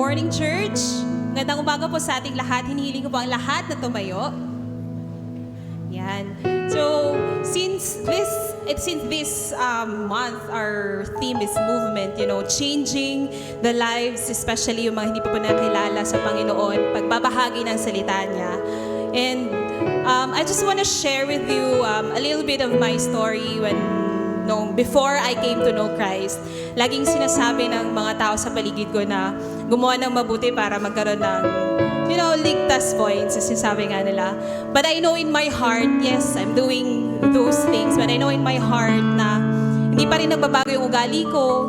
morning, church. Magandang umaga po sa ating lahat. Hinihiling ko po ang lahat na tumayo. Yan. So, since this month, our theme is movement, changing the lives, especially yung mga hindi pa po nakilala sa Panginoon, pagbabahagi ng salita niya. And I just want to share with you a little bit of my story before I came to know Christ. Laging sinasabi ng mga tao sa paligid ko na gumawa ng mabuti para magkaroon ng, ligtas points, as sinasabi nga nila. But I know in my heart, yes, I'm doing those things, but I know in my heart na hindi pa rin nagbabago yung ugali ko.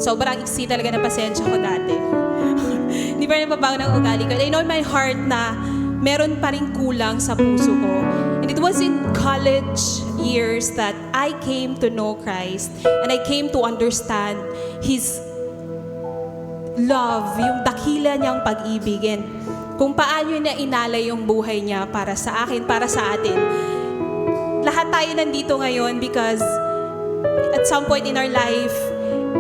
Sobrang iksi talaga ng pasensya ko dati. Hindi pa rin nagbabago ng ugali ko. And I know in my heart na meron pa rin kulang sa puso ko. And it was in college years that I came to know Christ and I came to understand His love, yung dakila niyang pag-ibig, and kung paano niya inalay yung buhay niya para sa akin, para sa atin. Lahat tayo nandito ngayon because at some point in our life,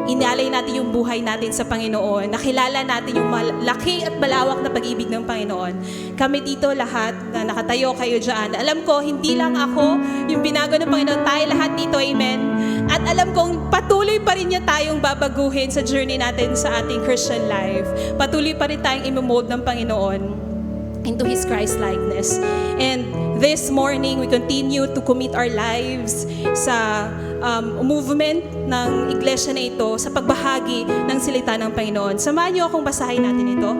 inalay natin yung buhay natin sa Panginoon. Nakilala natin yung malaki at malawak na pag-ibig ng Panginoon. Kami dito lahat na nakatayo kayo dyan. Alam ko, hindi lang ako yung binago ng Panginoon. Tayo lahat dito, amen. At alam kong patuloy pa rin niya tayong babaguhin sa journey natin sa ating Christian life. Patuloy pa rin tayong imomold ng Panginoon into His Christ-likeness. And this morning, we continue to commit our lives sa movement ng iglesia na ito sa pagbahagi ng salita ng Panginoon. Samahan niyo akong basahin natin ito.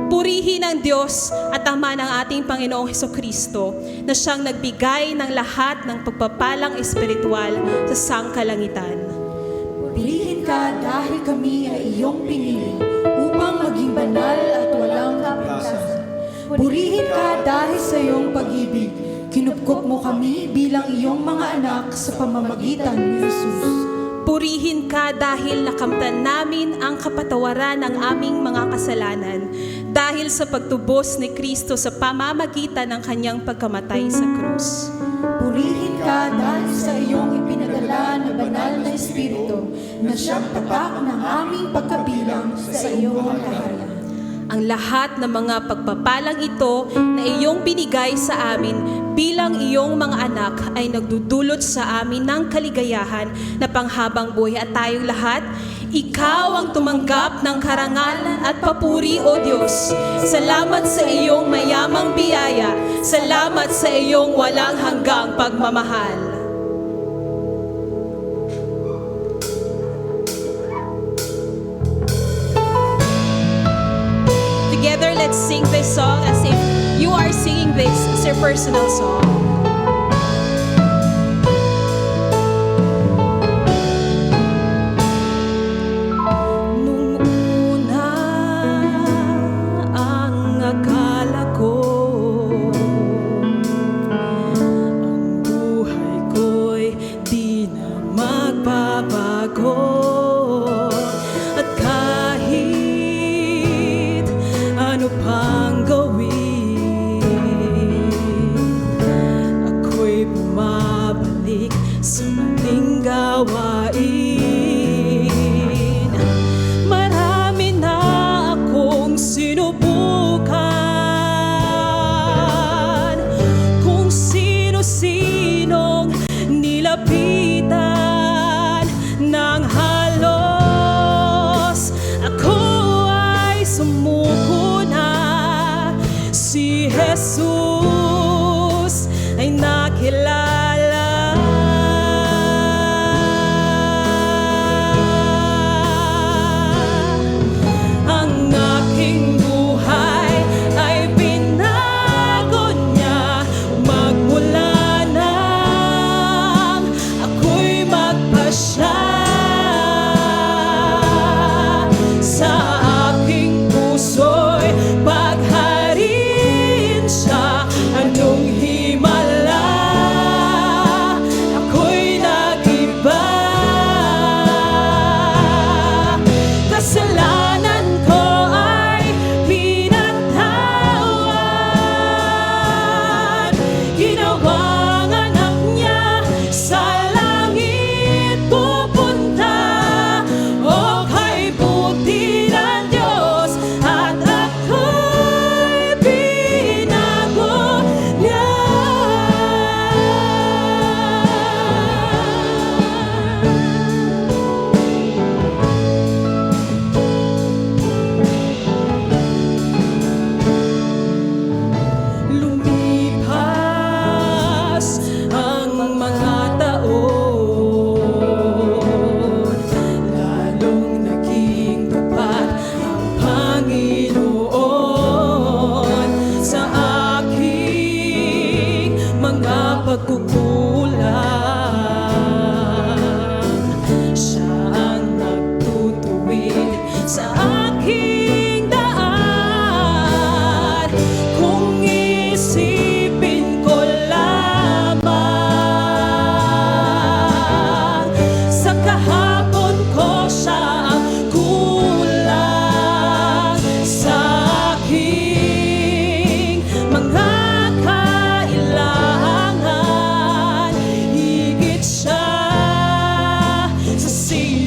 Purihin ang Diyos at Ama ng ating Panginoong Hesukristo na siyang nagbigay ng lahat ng pagpapalang espiritual sa sangkalangitan. Purihin ka dahil kami ay iyong pinili upang maging banal at walang kapintasan. Purihin ka dahil sa iyong pag-ibig. Kinupkop mo kami bilang iyong mga anak sa pamamagitan ni Jesus. Purihin ka dahil nakamtan namin ang kapatawaran ng aming mga kasalanan dahil sa pagtubos ni Kristo sa pamamagitan ng kanyang pagkamatay sa krus. Purihin ka dahil sa iyong ipinadala na banal na Espiritu na siyang tatak ng aming pagkabilang sa iyong kaharian. Ang lahat ng mga pagpapalang ito na iyong binigay sa amin bilang iyong mga anak ay nagdudulot sa amin ng kaligayahan na panghabang buhay. At tayong lahat, ikaw ang tumanggap ng karangalan at papuri, O Diyos. Salamat sa iyong mayamang biyaya. Salamat sa iyong walang hanggang pagmamahal. Together, let's sing this song as if you are singing this as your personal song. Nung una, ang akala ko, ang buhay ko'y di na magbabago. At kahit ano pang gawin,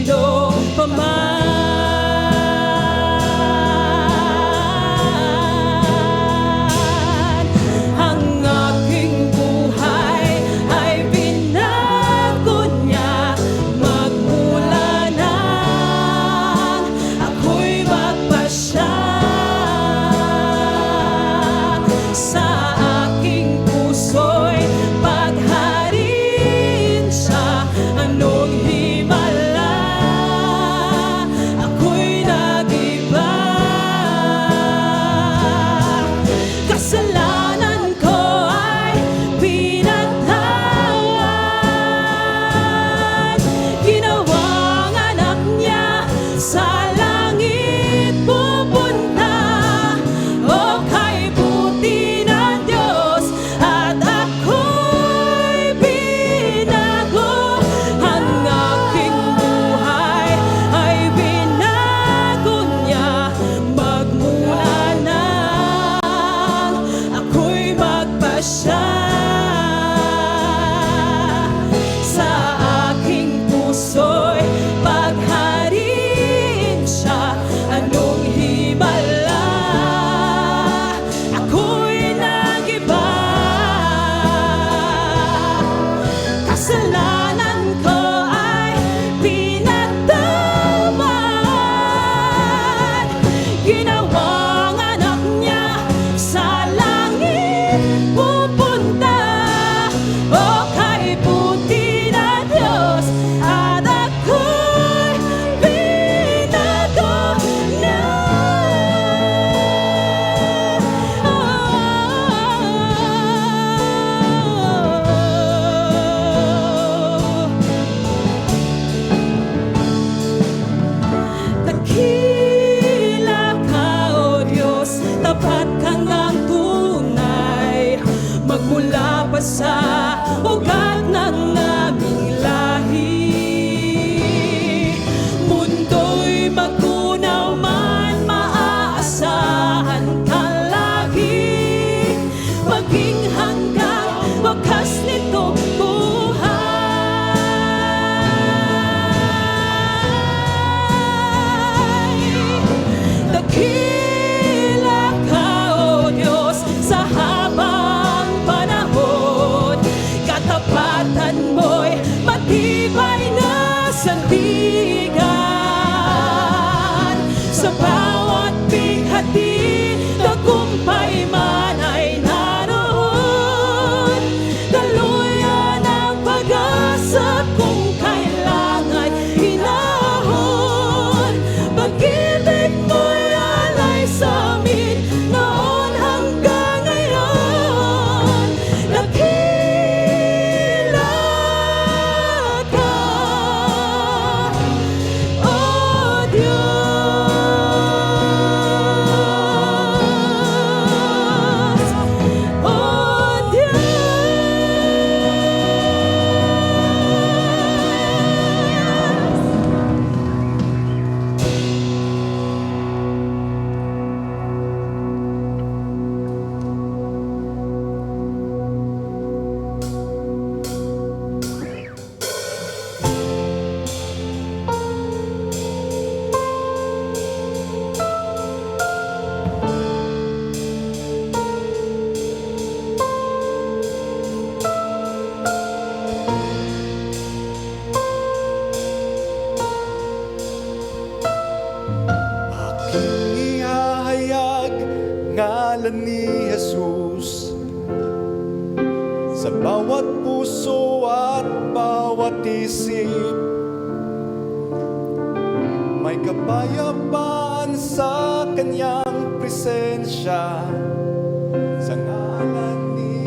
sino pa man. Ang aking buhay ay binago niya magmula nang ako'y magpasya. Sa aking puso'y paghariin siya. Anong himala, ako'y nag-iba. Kasalanan ko ay pinatawad. Ginawang anak niya sa langit pupunta. O kay buti ng Diyos at ako'y binago. Ang aking buhay ay binago niya magmula nang ako'y magpasya. Sa aking puso'y paghariin siya. Anong himala, ako'y nag-iba. Kasalanan ko ay pinatawad. Ginawang anak niya sa langit pupunta. O kay buti na Diyos at ako'y binago na. Dakila ka, O Diyos, tapat kang ang tunay. Magmula pa sa ugat ng aming lahi. Mundo'y maggunaw man, maaasahan ka lagi. Maging hanggang wakas nitong buhay. Dakila ka, O Diyos, sa habang panahon. Katapatan mo'y matibay na sandigan. Sa bawat bighati, tagumpay man ay naroon. Daluyan ang pag-asa kung kailangan hinahon. Pag-ibig mo'y alay sa amin noon hanggang ngayon. Dakila ka, O Diyos, O Diyos. Aking ihahayag ngalan ni Jesus sa bawat puso at bawat isip. May kapayapaan sa kanyang presensya sa ngalan ni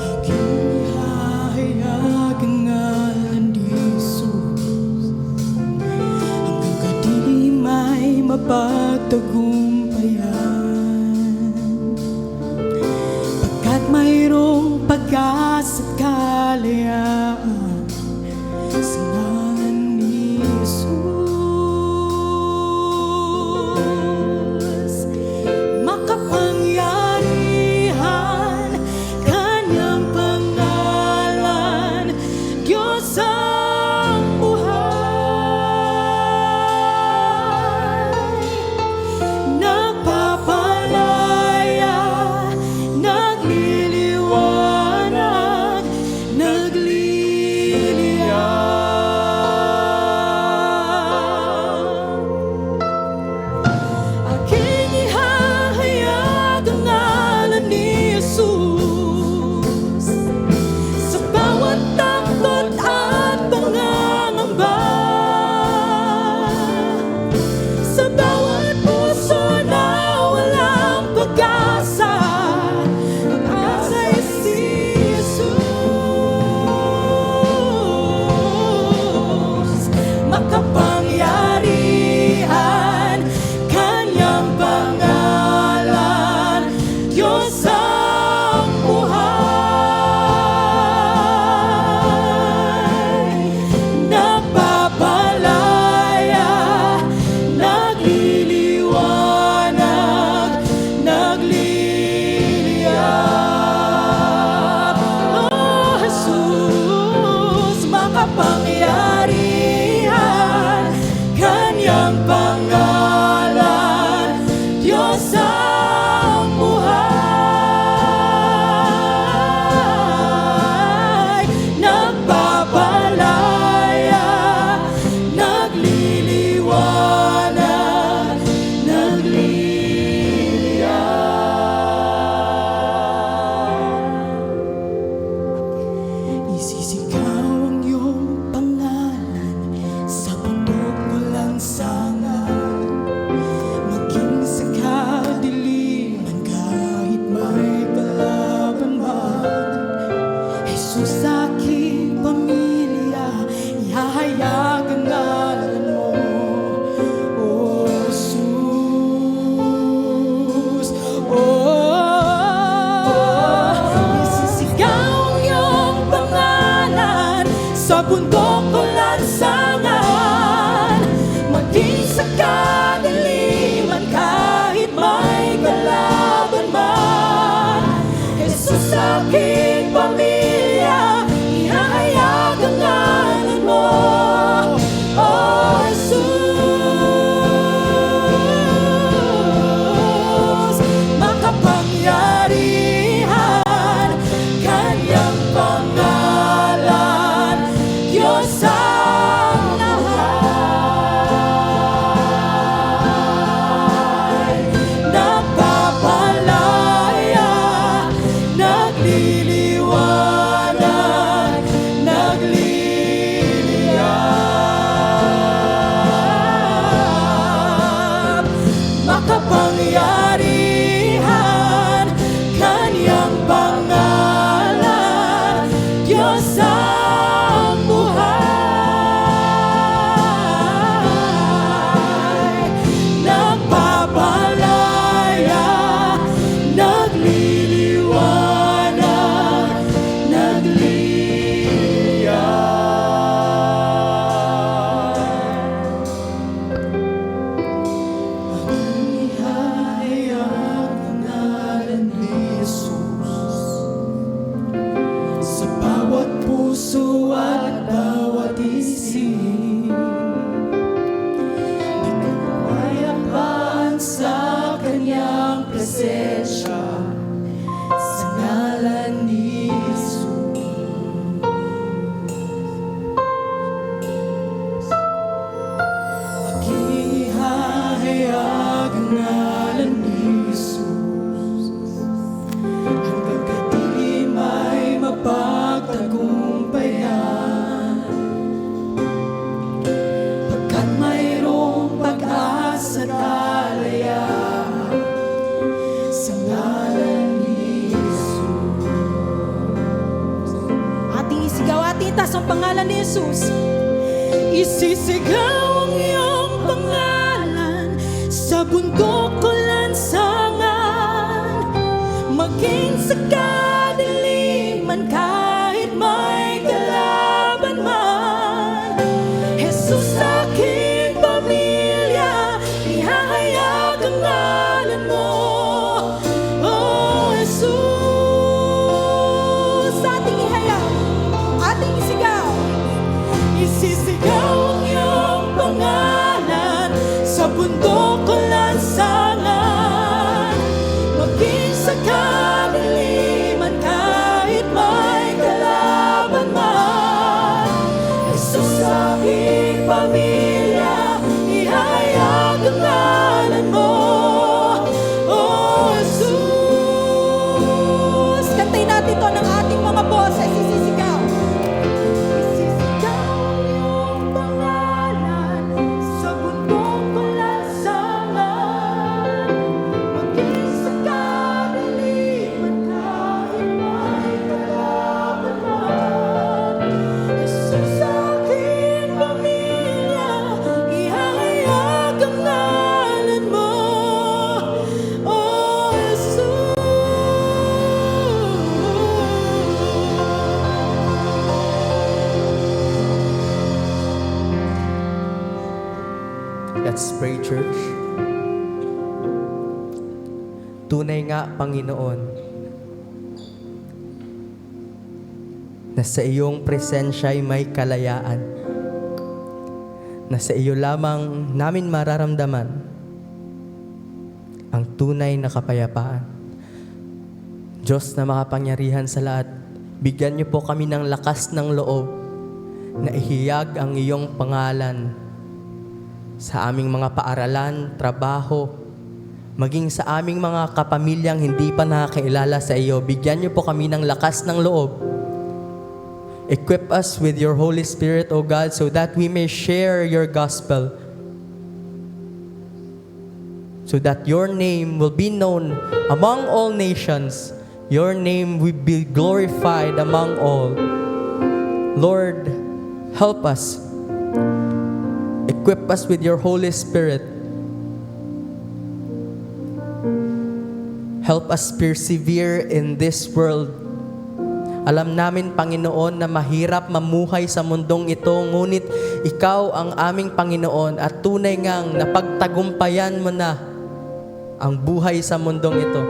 Aking ihahayag ang ngalan ni Jesus. Hanggang kadilim ay mapagtagumpayan. Pagkat mayroong pag-asa at kalayaan sa ngalan ni Jesus. Makapangyarihan kanyang Isisigaw ang iyong pangalan sa bundok walang sangan, maging sa kadiliman kahit may kalaban man. Jesus, aking pamilya, ihahayag ang ngalan mo. O Jesus, isisigaw ang iyong pangalan sa bundok o lansangan, maging sa kadiliman kahit may kalaban man. Jesus, aking pamilya, ihahayag ang ngalan mo. O Jesus, makapangyarihan, kanyang pangalan, Diyos ang lahat. Nagpapalaya, nagliliwanag, nagliliyab. Makapangyarihan, kanyang pangalan, Diyos ang buhay. Nagpapalaya, nagliliwanag, nagliliyab. Ihahayag ang ngalan ni Jesus sa bawat puso at bawat isip. May kapayapaan sa kanyang presensya sa ngalan ni Jesus. Aking ihahayag ang ngalan ni Jesus, hanggang kadilim ay mapagtagumpayan. Pagkat mayroong pag-asa at kalayaan sa ngalan ni Jesus. Ating isigaw, ating itaas ang pangalan ni Jesus. Isisigaw ang iyong pangalan sa bundok o lansangan, maging sa kadiliman kahit may kalaban man. Jesus, aking pamilya, ihahayag ang ngalan mo. O Jesus, ating ihayag, ating isigaw. Isisigaw ang iyong pangalan sa bundok o lansangan, maging sa kadiliman kahit may kalaban man. Jesus, aking pamilya, ihahayag ang ngalan mo. O Jesus, kantayin natin ito ng ating mga boses. Isisigaw. Isisigaw ang iyong pangalan sa bundok o lansangan, maging sa kadiliman kahit may kalaban man. Jesus, aking pamilya, ihahayag ang ngalan mo. O Jesus. Let's pray, church. Tunay nga, Panginoon, na sa iyong presensya ay may kalayaan, na sa iyo lamang namin mararamdaman ang tunay na kapayapaan. Diyos na makapangyarihan sa lahat, bigyan niyo po kami ng lakas ng loob na ihiyag ang iyong pangalan sa aming mga paaralan, trabaho, maging sa aming mga kapamilyang hindi pa nakakailala sa iyo. Bigyan niyo po kami ng lakas ng loob Equip us with your Holy Spirit, O God, so that we may share your gospel, so that your name will be known among all nations. Your name will be glorified among all. Lord, help us. Equip us with your Holy Spirit. Help us persevere in this world. Alam namin, Panginoon, na mahirap mamuhay sa mundong ito, ngunit Ikaw ang aming Panginoon at tunay ngang napagtagumpayan mo na ang buhay sa mundong ito.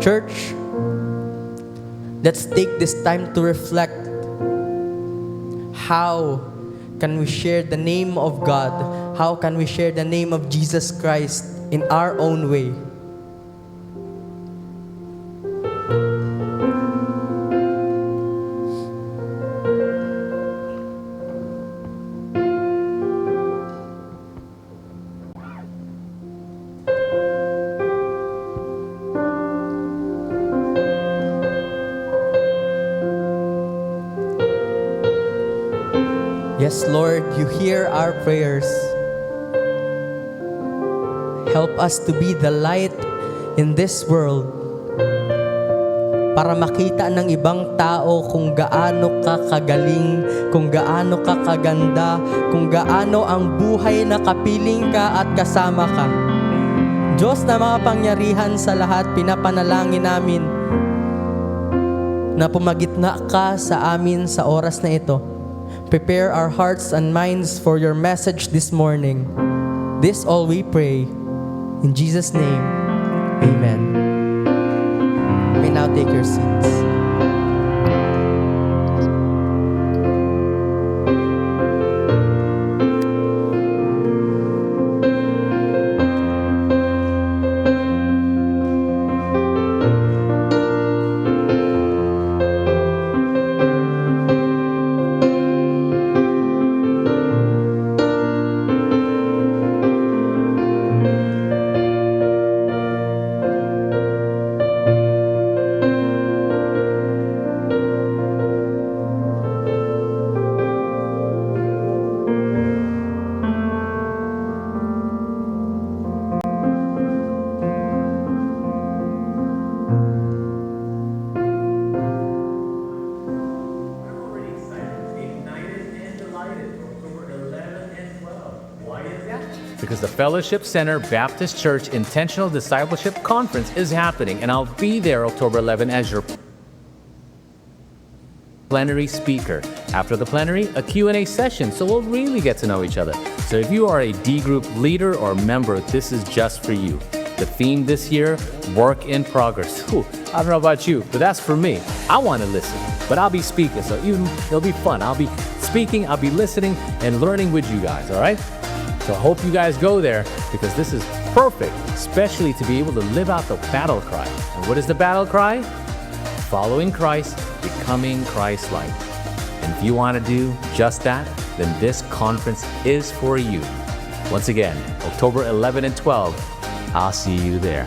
Church, let's take this time to reflect. How can we share the name of God? How can we share the name of Jesus Christ in our own way? Yes, Lord, you hear our prayers. Help us to be the light in this world para makita ng ibang tao kung gaano ka kagaling, kung gaano ka kaganda, kung gaano ang buhay na kapiling ka at kasama ka. Diyos na makapangyarihan sa lahat, pinapanalangin namin na pumagitna ka sa amin sa oras na ito. Prepare our hearts and minds for your message this morning. This all we pray. In Jesus' name, amen. You may now take your seats. Because the Fellowship Center Baptist Church Intentional Discipleship Conference is happening, and I'll be there October 11 as your plenary speaker. After the plenary, a Q&A session, so we'll really get to know each other. So if you are a D group leader or member, this is just for you. The theme this year, work in progress. Whew, I don't know about you, but that's for me. I want to listen, but I'll be speaking, so it'll be fun. I'll be speaking, I'll be listening, and learning with you guys, all right? So I hope you guys go there, because this is perfect, especially to be able to live out the battle cry. And what is the battle cry? Following Christ, becoming Christ-like. And if you want to do just that, then this conference is for you. Once again, October 11 and 12, I'll see you there.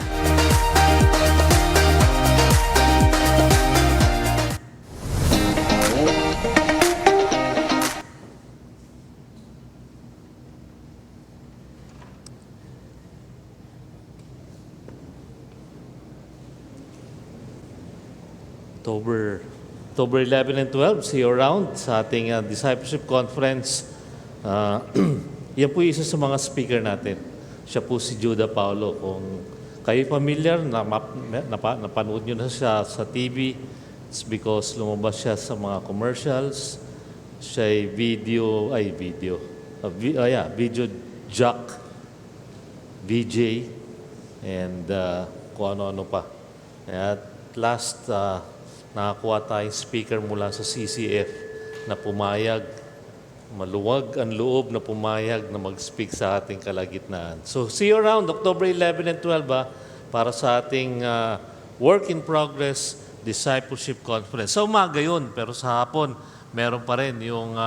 October 11 and 12, see you around sa ating Discipleship Conference. Yan po isa sa mga speaker natin. Siya po si Judah Paulo. Kung kayo familiar, napanood nyo na siya sa TV, it's because lumabas siya sa mga commercials. Siya ay video jock, VJ, and kung ano-ano pa. At last, nakakuha tayong speaker mula sa CCF na pumayag, maluwag ang loob na pumayag na mag-speak sa ating kalagitnaan. So, see you around October 11 and 12 para sa ating Work in Progress Discipleship Conference. Sa umaga yun, pero sa hapon, meron pa rin yung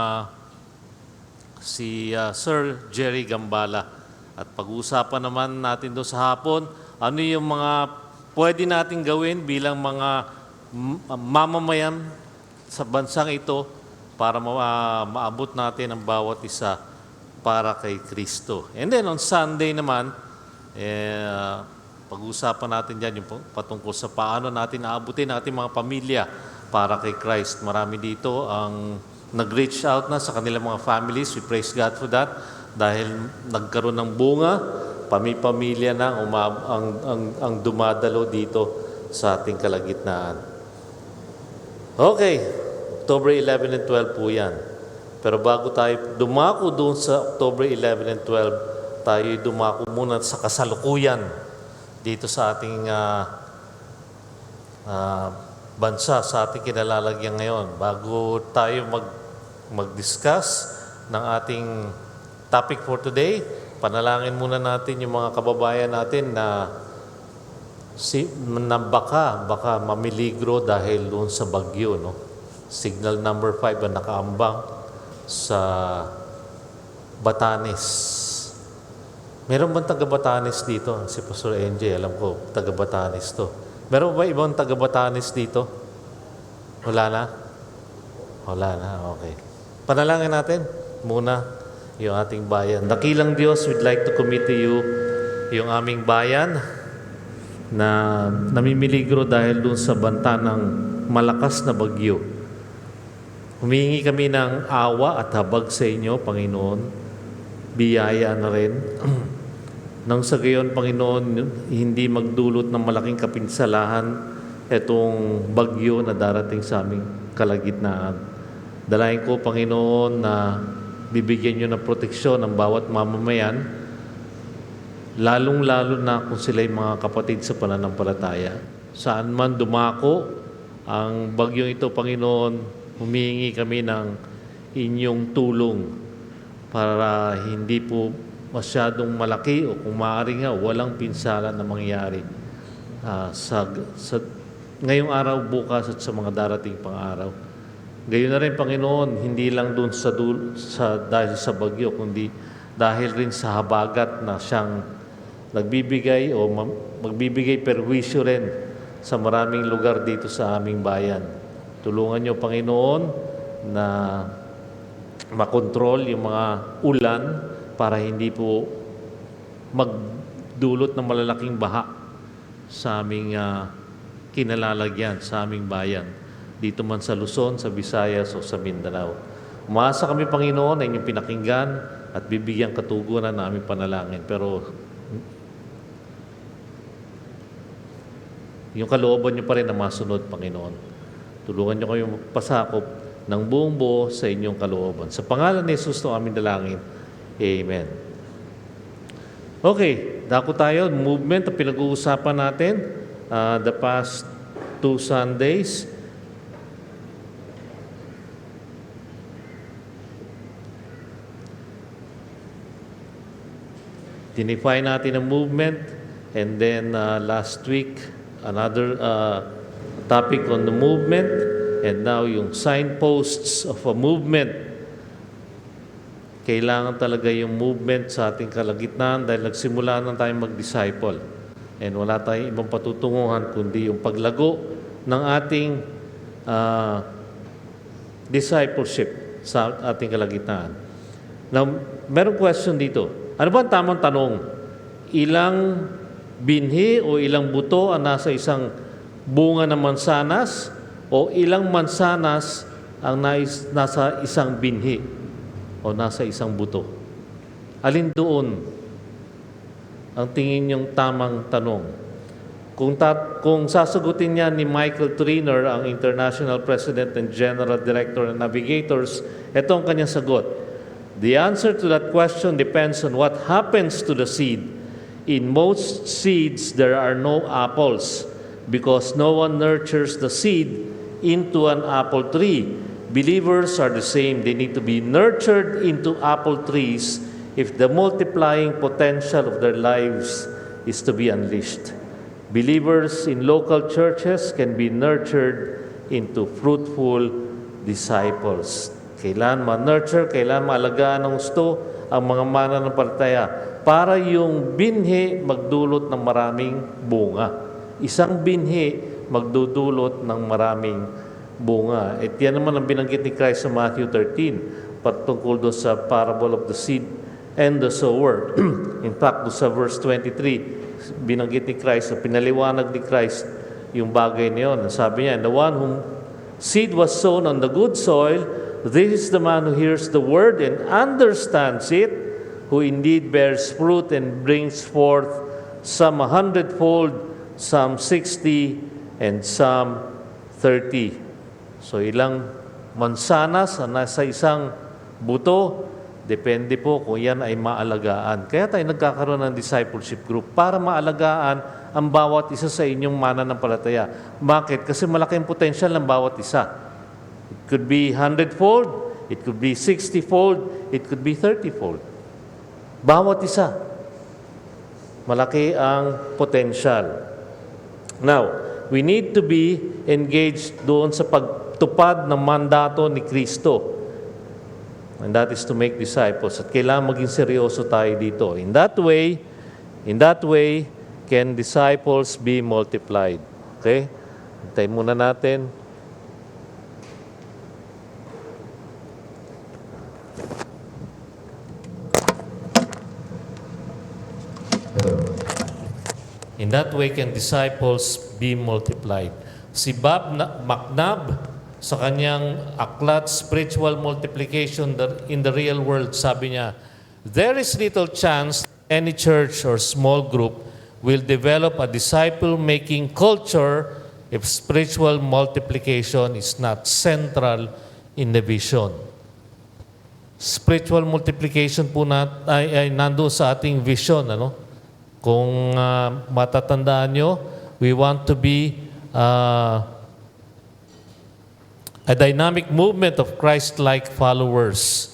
si Sir Jerry Gambala. At pag-uusapan naman natin doon sa hapon, ano yung mga pwede natin gawin bilang mga mamamayan sa bansang ito para maabot natin ang bawat isa para kay Kristo. And then on Sunday naman, pag-uusapan natin dyan yung patungkol sa paano natin aabutin ating mga pamilya para kay Christ. Marami dito ang nag-reach out na sa kanilang mga families. We praise God for that dahil nagkaroon ng bunga, pamilya na ang dumadalo dito sa ating kalagitnaan. Okay, October 11 and 12 po yan. Pero bago tayo dumako doon sa October 11 and 12, tayo dumako muna sa kasalukuyan dito sa ating bansa, sa ating kinalalagyan ngayon. Bago tayo mag-discuss ng ating topic for today, panalangin muna natin yung mga kababayan natin na baka mamiligro dahil doon sa bagyo. No? Signal number 5 ang nakaambang sa Batanes. Meron bang taga Batanes dito? Si Pastor NJ, alam ko, taga Batanes to. Meron ba ibang taga Batanes dito? Wala na? Wala na, okay. Panalangin natin muna yung ating bayan. Dakilang Diyos, we'd like to commit to you yung aming bayan na namimiligro dahil dun sa banta ng malakas na bagyo. Humingi kami ng awa at habag sa inyo, Panginoon. Biyaya na rin. Nang sa gayon, Panginoon, hindi magdulot ng malaking kapinsalahan itong bagyo na darating sa aming kalagitnaan. Dalayan ko, Panginoon, na bibigyan nyo ng proteksyon ng bawat mamamayan, lalong-lalo na kung sila'y mga kapatid sa pananampalataya. Saan man dumako ang bagyong ito, Panginoon, humingi kami ng inyong tulong para hindi po masyadong malaki o kung maaari nga, walang pinsala na mangyari sa ngayong araw, bukas at sa mga darating pang araw. Gayon na rin, Panginoon, hindi lang doon dahil sa bagyo, kundi dahil rin sa habagat na siyang nagbibigay o magbibigay perwisyo rin sa maraming lugar dito sa aming bayan. Tulungan niyo, Panginoon, na makontrol yung mga ulan para hindi po magdulot ng malalaking baha sa aming kinalalagyan, sa aming bayan. Dito man sa Luzon, sa Visayas o sa Mindanao. Umaasa kami, Panginoon, na inyong pinakinggan at bibigyan katugunan na aming panalangin. Pero yung kalooban niyo pa rin na masunod, Panginoon. Tulungan niyo kayong pasakop ng buong buo sa inyong kalooban. Sa pangalan ni Jesus na aming dalangin. Amen. Okay, dako tayo. Movement na pinag-uusapan natin the past 2 Sundays. Dinefine natin ang movement, and then last week, another topic on the movement, and now yung signposts of a movement. Kailangan talaga yung movement sa ating kalagitnaan dahil nagsimula na tayong mag-disciple. And wala tayong ibang patutunguhan kundi yung paglago ng ating discipleship sa ating kalagitnaan. Now, merong question dito. Ano ba ang tamang tanong? Ilang binhi o ilang buto ang nasa isang bunga ng mansanas o ilang mansanas ang nasa isang binhi o nasa isang buto? Alin doon ang tingin niyong tamang tanong? Kung sasagutin niya ni Michael Triner, ang International President and General Director ng Navigators, ito ang kanyang sagot. The answer to that question depends on what happens to the seed. In most seeds, there are no apples because no one nurtures the seed into an apple tree. Believers are the same. They need to be nurtured into apple trees if the multiplying potential of their lives is to be unleashed. Believers in local churches can be nurtured into fruitful disciples. Kailan ma-nurture, kailan maalagaan ng gusto ang mga mananampalataya para yung binhi magdulot ng maraming bunga. Isang binhi magdudulot ng maraming bunga. At yan naman ang binanggit ni Christ sa Matthew 13, patungkol doon sa parable of the seed and the sower. In fact, doon sa verse 23, binanggit ni Christ, pinaliwanag ni Christ yung bagay na yun. Sabi niya, the one whom seed was sown on the good soil, this is the man who hears the word and understands it, who indeed bears fruit and brings forth some 100-fold, some 60, and some 30. So ilang mansanas na nasa isang buto, depende po kung yan ay maalagaan. Kaya tayo nagkakaroon ng discipleship group para maalagaan ang bawat isa sa inyong mananampalataya. Bakit? Kasi malaki ang potential ng bawat isa. It could be 100-fold, it could be 60-fold, it could be 30-fold. Bawat isa, malaki ang potential. Now, we need to be engaged doon sa pagtupad ng mandato ni Kristo. And that is to make disciples. At kailangan maging seryoso tayo dito. In that way, can disciples be multiplied? Okay? Hintayin muna natin. In that way can disciples be multiplied. Si Bob McNabb, sa kanyang aklat, Spiritual Multiplication in the Real World, sabi niya, there is little chance any church or small group will develop a disciple-making culture if spiritual multiplication is not central in the vision. Spiritual multiplication po ay nandoon sa ating vision, ano? Kung matatandaan nyo, we want to be a dynamic movement of Christ-like followers.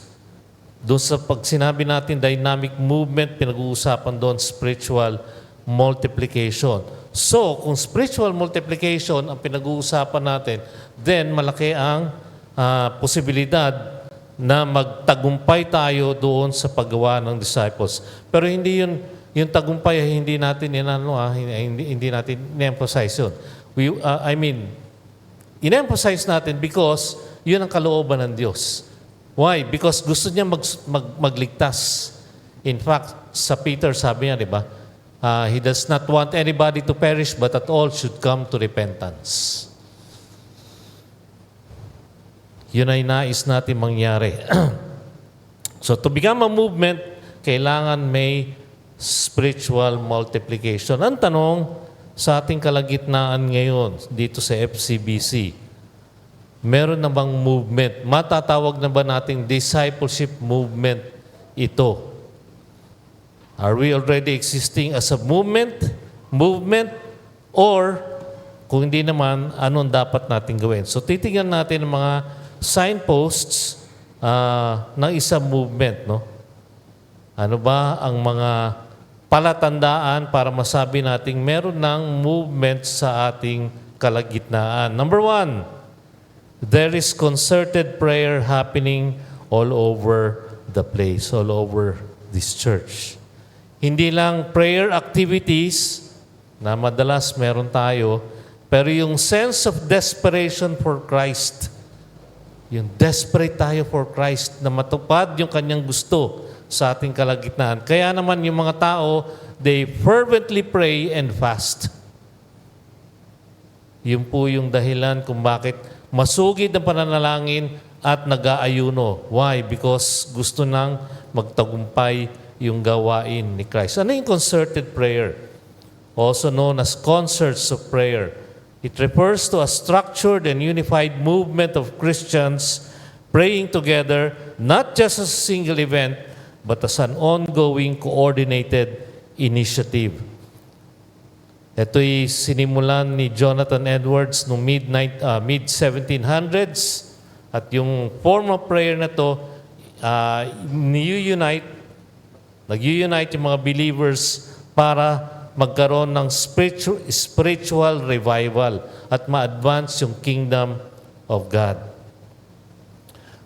Doon sa pag sinabi natin dynamic movement, pinag-uusapan doon spiritual multiplication. So, kung spiritual multiplication ang pinag-uusapan natin, then malaki ang posibilidad na magtagumpay tayo doon sa paggawa ng disciples. Pero hindi yun, yung tagumpay hindi natin hindi natin in-emphasize yun. In-emphasize natin because yun ang kalooban ng Diyos. Why? Because gusto niya magligtas. In fact, sa Peter sabi niya, di ba? He does not want anybody to perish but that all should come to repentance. Yun ay nais natin mangyari. So to become a movement, kailangan may spiritual multiplication. Ang tanong sa ating kalagitnaan ngayon dito sa FCBC, meron na bang movement? Matatawag na ba nating discipleship movement ito? Are we already existing as a movement? Or kung hindi naman, anong dapat natin gawin? So titingnan natin ang mga signposts ng isang movement, no? Ano ba ang mga palatandaan para masabi nating meron ng movement sa ating kalagitnaan? Number 1, there is concerted prayer happening all over the place, all over this church. Hindi lang prayer activities na madalas meron tayo, pero yung sense of desperation for Christ, yung desperate tayo for Christ na matupad yung kanyang gusto sa ating kalagitnaan. Kaya naman yung mga tao, they fervently pray and fast. Yun po yung dahilan kung bakit masugid ang pananalangin at nag-aayuno. Why? Because gusto nang magtagumpay yung gawain ni Christ. Ano yung concerted prayer? Also known as concerts of prayer. It refers to a structured and unified movement of Christians praying together, not just as a single event, but as an ongoing coordinated initiative. Ito'y sinimulan ni Jonathan Edwards noong mid-1700s at yung form of prayer na to nag-unite yung mga believers para magkaroon ng spiritual revival at ma-advance yung kingdom of God.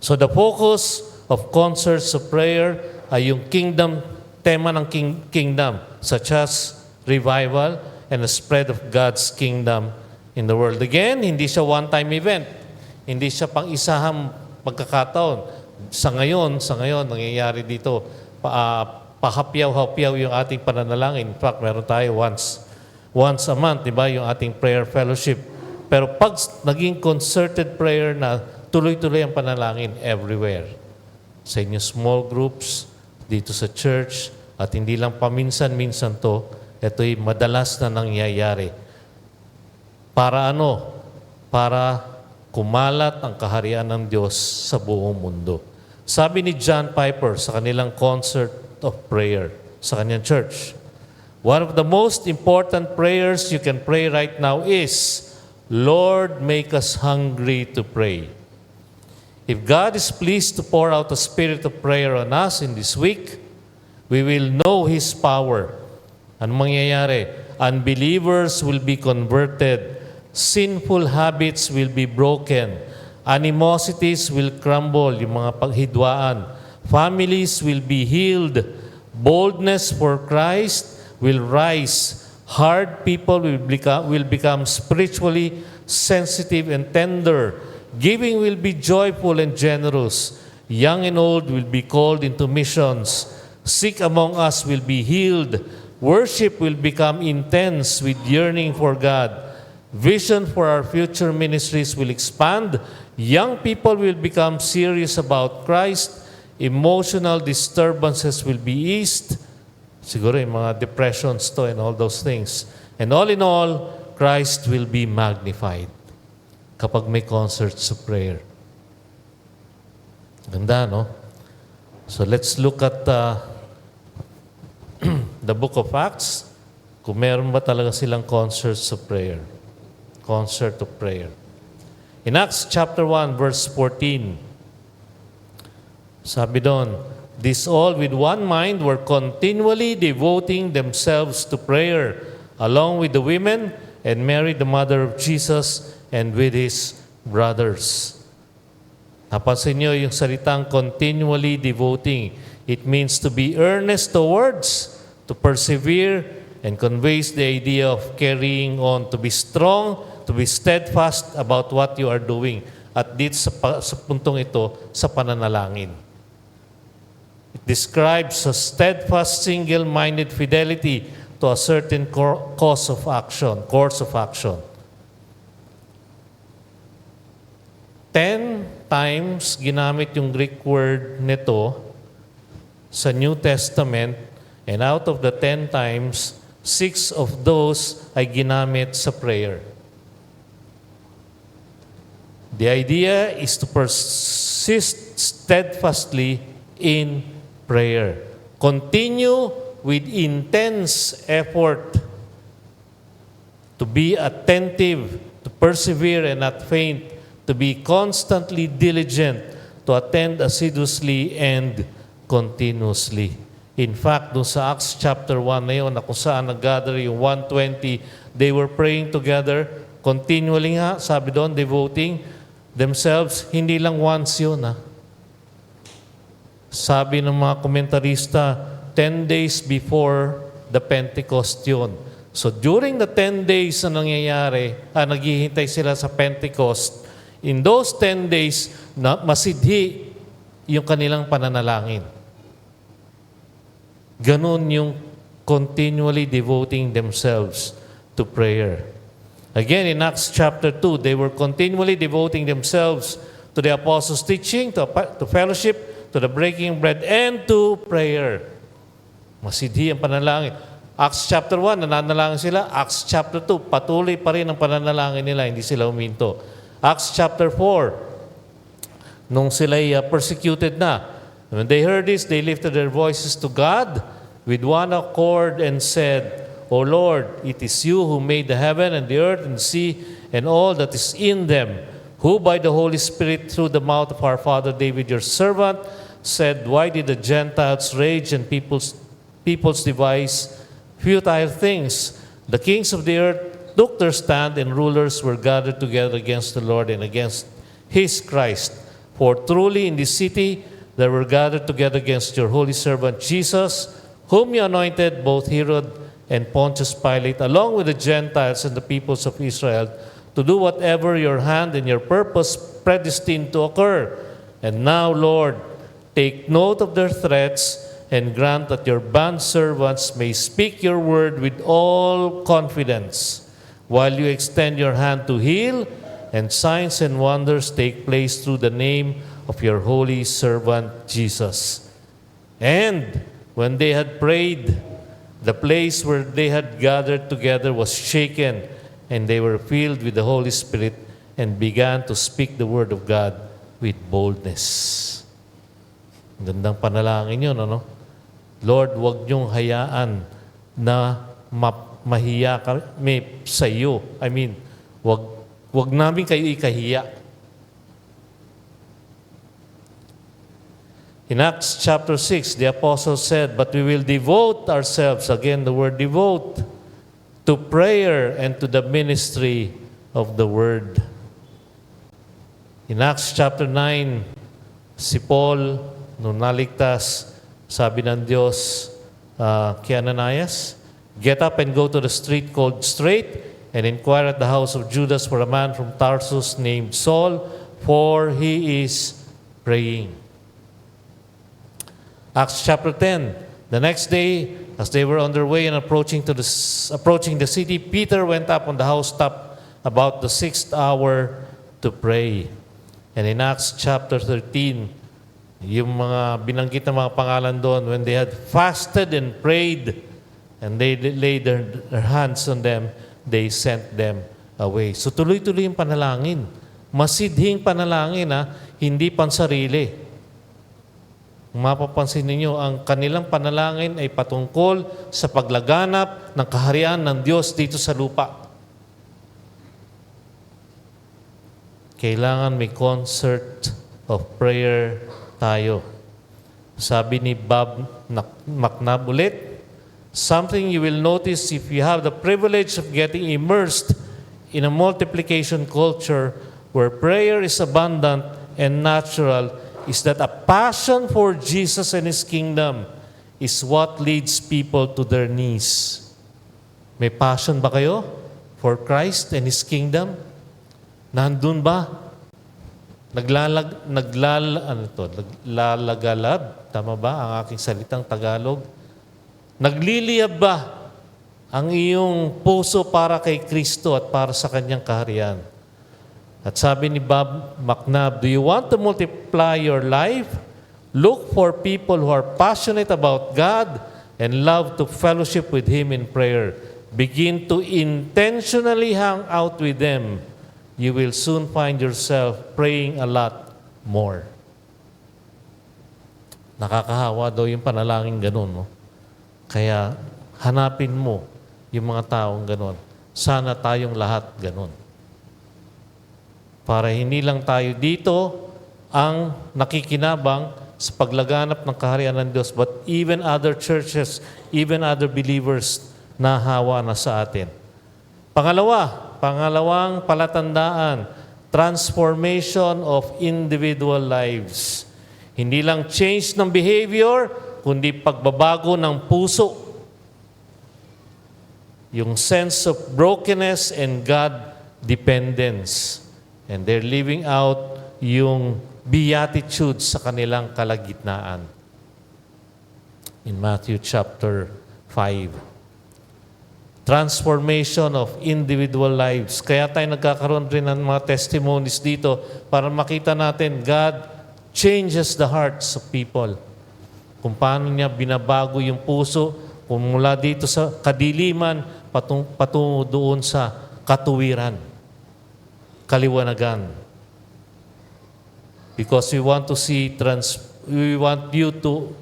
So the focus of concerts of prayer ay yung tema ng kingdom, such as revival and the spread of God's kingdom in the world. Again, hindi siya one-time event. Hindi siya pang-isahang pagkakataon. Sa ngayon, nangyayari dito, pahapyaw-hapyaw yung ating pananalangin. In fact, meron tayo once a month, di ba, yung ating prayer fellowship. Pero pag naging concerted prayer na tuloy-tuloy ang panalangin everywhere. Sa inyong small groups, dito sa church, at hindi lang paminsan-minsan to, ito'y madalas na nangyayari. Para ano? Para kumalat ang kaharian ng Diyos sa buong mundo. Sabi ni John Piper sa kanilang concert of prayer sa kanyang church, one of the most important prayers you can pray right now is, Lord, make us hungry to pray. If God is pleased to pour out a spirit of prayer on us in this week, we will know His power. Ano mangyayari? Unbelievers will be converted. Sinful habits will be broken. Animosities will crumble, yung mga paghidwaan. Families will be healed. Boldness for Christ will rise. Hard people will become spiritually sensitive and tender. Giving will be joyful and generous. Young and old will be called into missions. Sick among us will be healed. Worship will become intense with yearning for God. Vision for our future ministries will expand. Young people will become serious about Christ. Emotional disturbances will be eased. Siguro yung mga depressions to and all those things. And all in all, Christ will be magnified kapag may concerts of prayer. Ganda, no? So let's look at the book of Acts. Kung meron ba talaga silang concerts of prayer. Concert of prayer. In Acts chapter 1, verse 14, sabi doon, these all with one mind were continually devoting themselves to prayer, along with the women and Mary, the mother of Jesus, and with his brothers. Napansin niyo yung salitang continually devoting. It means to be earnest towards, to persevere, and conveys the idea of carrying on, to be strong, to be steadfast about what you are doing. At dito sa puntong ito, sa pananalangin. It describes a steadfast, single-minded fidelity to a certain course of action. 10 times ginamit yung Greek word nito sa New Testament, and out of the 10 times, 6 of those ay ginamit sa prayer. The idea is to persist steadfastly in prayer. Continue with intense effort to be attentive, to persevere and not faint, to be constantly diligent, to attend assiduously and continuously. In fact, doon sa Acts chapter 1 na yun, na kung saan nag-gather yung 120, they were praying together, continually nga, sabi doon, devoting themselves, hindi lang once yun. Sabi ng mga komentarista, 10 days before the Pentecost yun. So during the 10 days na nangyayari, naghihintay sila sa Pentecost, in those 10 days, masidhi yung kanilang pananalangin. Ganun yung continually devoting themselves to prayer. Again, in Acts chapter 2, they were continually devoting themselves to the apostles' teaching, to fellowship, to the breaking of bread, and to prayer. Masidhi ang pananalangin. Acts chapter 1, nananalangin sila. Acts chapter 2, patuloy pa rin ang pananalangin nila, hindi sila huminto. Acts chapter 4, nung sila'y persecuted na, when they heard this, they lifted their voices to God with one accord and said, O Lord, it is you who made the heaven and the earth and the sea and all that is in them, who by the Holy Spirit through the mouth of our father David, your servant, said, why did the Gentiles rage and peoples devise futile things? The kings of the earth took their stand, and rulers were gathered together against the Lord and against his Christ. For truly in this city there were gathered together against your holy servant Jesus, whom you anointed, both Herod and Pontius Pilate, along with the Gentiles and the peoples of Israel, to do whatever your hand and your purpose predestined to occur. And now, Lord, take note of their threats and grant that your bondservants may speak your word with all confidence, while you extend your hand to heal, and signs and wonders take place through the name of your holy servant Jesus. And when they had prayed, the place where they had gathered together was shaken, and they were filled with the Holy Spirit and began to speak the word of God with boldness. Gandang panalangin yun, ano? Lord, huwag niyong hayaan na mahiya kami sa iyo. I mean, huwag namin kayo ikahiya. In Acts chapter 6, the apostle said, "But we will devote ourselves," again the word devote, "to prayer and to the ministry of the word." In Acts chapter 9, si Paul, nung naligtas, sabi ng Diyos kay Ananias, "Get up and go to the street called Straight and inquire at the house of Judas for a man from Tarsus named Saul, for he is praying." Acts chapter 10, the next day, as they were on their way and approaching the city, Peter went up on the housetop about the 6th hour to pray. And in Acts chapter 13, yung mga binanggit na mga pangalan doon, when they had fasted and prayed, and they laid their hands on them, they sent them away. So tuloy-tuloy yung panalangin. Masidhing panalangin, hindi pansarili. Mapapansin ninyo, ang kanilang panalangin ay patungkol sa paglaganap ng kaharian ng Diyos dito sa lupa. Kailangan may concert of prayer tayo. Sabi ni Bob McNabb ulit, something you will notice if you have the privilege of getting immersed in a multiplication culture where prayer is abundant and natural is that a passion for Jesus and His kingdom is what leads people to their knees. May passion ba kayo for Christ and His kingdom? Nandun ba? Naglalagalab, tama ba ang aking salitang Tagalog? Nagliliyab ba ang iyong puso para kay Kristo at para sa Kanyang kaharian? At sabi ni Bob McNabb, do you want to multiply your life? Look for people who are passionate about God and love to fellowship with Him in prayer. Begin to intentionally hang out with them. You will soon find yourself praying a lot more. Nakakahawa daw yung panalangin ganun. No? Kaya hanapin mo yung mga taong ganun. Sana tayong lahat ganun. Para hindi lang tayo dito ang nakikinabang sa paglaganap ng kaharian ng Diyos, but even other churches, even other believers na hawa na sa atin. Pangalawang palatandaan, transformation of individual lives. Hindi lang change ng behavior, kundi pagbabago ng puso. Yung sense of brokenness and God dependence. And they're living out yung beatitude sa kanilang kalagitnaan. In Matthew chapter 5. Transformation of individual lives. Kaya tayo nagkakaroon rin ng mga testimonies dito para makita natin God changes the hearts of people. Kung paano niya binabago yung puso, kung mula dito sa kadiliman, patungo doon sa katuwiran, kaliwanagan. Because we want to see, we want you to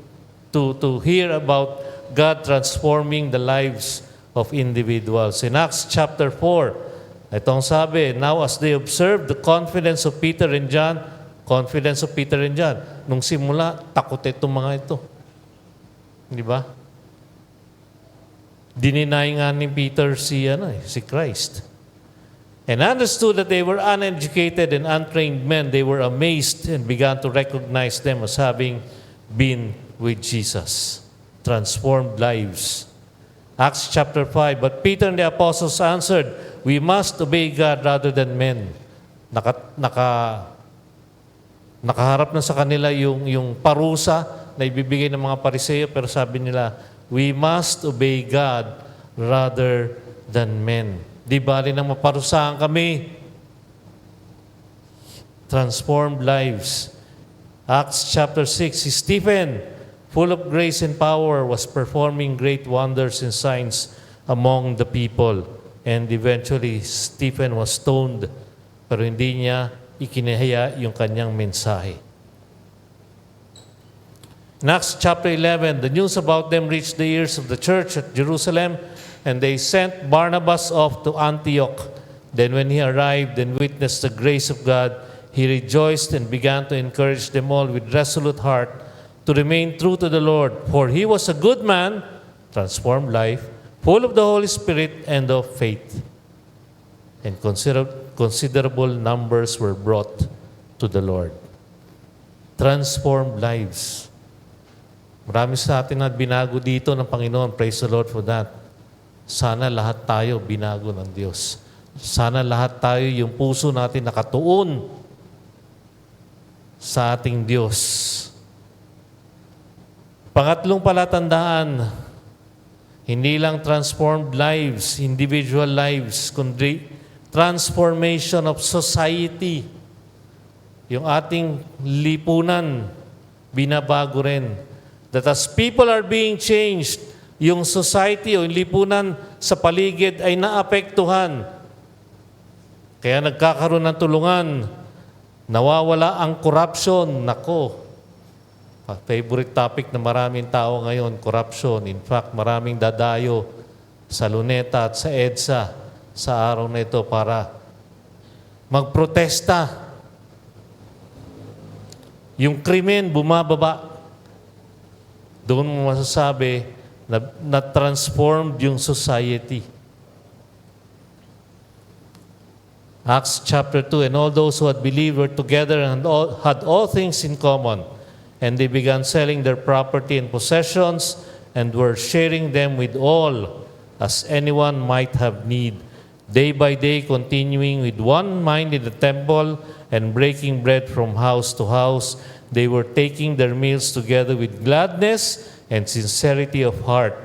hear about God transforming the lives of individuals. In Acts chapter 4, itong sabi, now as they observed the confidence of Peter and John, nung simula, takot itong mga ito. Di ba? Dininay nga ni Peter si Christ. And understood that they were uneducated and untrained men, they were amazed and began to recognize them as having been with Jesus. Transformed lives. Acts chapter 5, but Peter and the apostles answered, "We must obey God rather than men." Nakaharap na sa kanila yung parusa na ibibigay ng mga Pariseo, pero sabi nila, "We must obey God rather than men." Di bali nang maparusahan kami. Transformed lives. Acts chapter 6, Stephen, full of grace and power, was performing great wonders and signs among the people. And eventually, Stephen was stoned, pero hindi niya ikinahaya yung kanyang mensahe. In Acts chapter 11, the news about them reached the ears of the church at Jerusalem, and they sent Barnabas off to Antioch. Then when he arrived and witnessed the grace of God, he rejoiced and began to encourage them all with resolute heart to remain true to the Lord. For he was a good man, transformed life, full of the Holy Spirit and of faith. And considerable numbers were brought to the Lord. Transformed lives. Marami sa atin na binago dito ng Panginoon. Praise the Lord for that. Sana lahat tayo binago ng Diyos. Sana lahat tayo yung puso natin nakatuon sa ating Diyos. Pangatlong palatandaan, hindi lang transformed lives, individual lives, kundi transformation of society. Yung ating lipunan, binabago rin. That as people are being changed, yung society o yung lipunan sa paligid ay naapektuhan. Kaya nagkakaroon ng tulungan. Nawawala ang corruption. Nako, favorite topic na maraming tao ngayon, corruption. In fact, maraming dadayo sa Luneta at sa EDSA sa araw na ito para magprotesta. Yung krimen bumababa. Doon mo masasabi na transformed yung society. Acts chapter 2, and all those who had believed were together and had all things in common. And they began selling their property and possessions and were sharing them with all, as anyone might have need. Day by day, continuing with one mind in the temple and breaking bread from house to house, they were taking their meals together with gladness and sincerity of heart,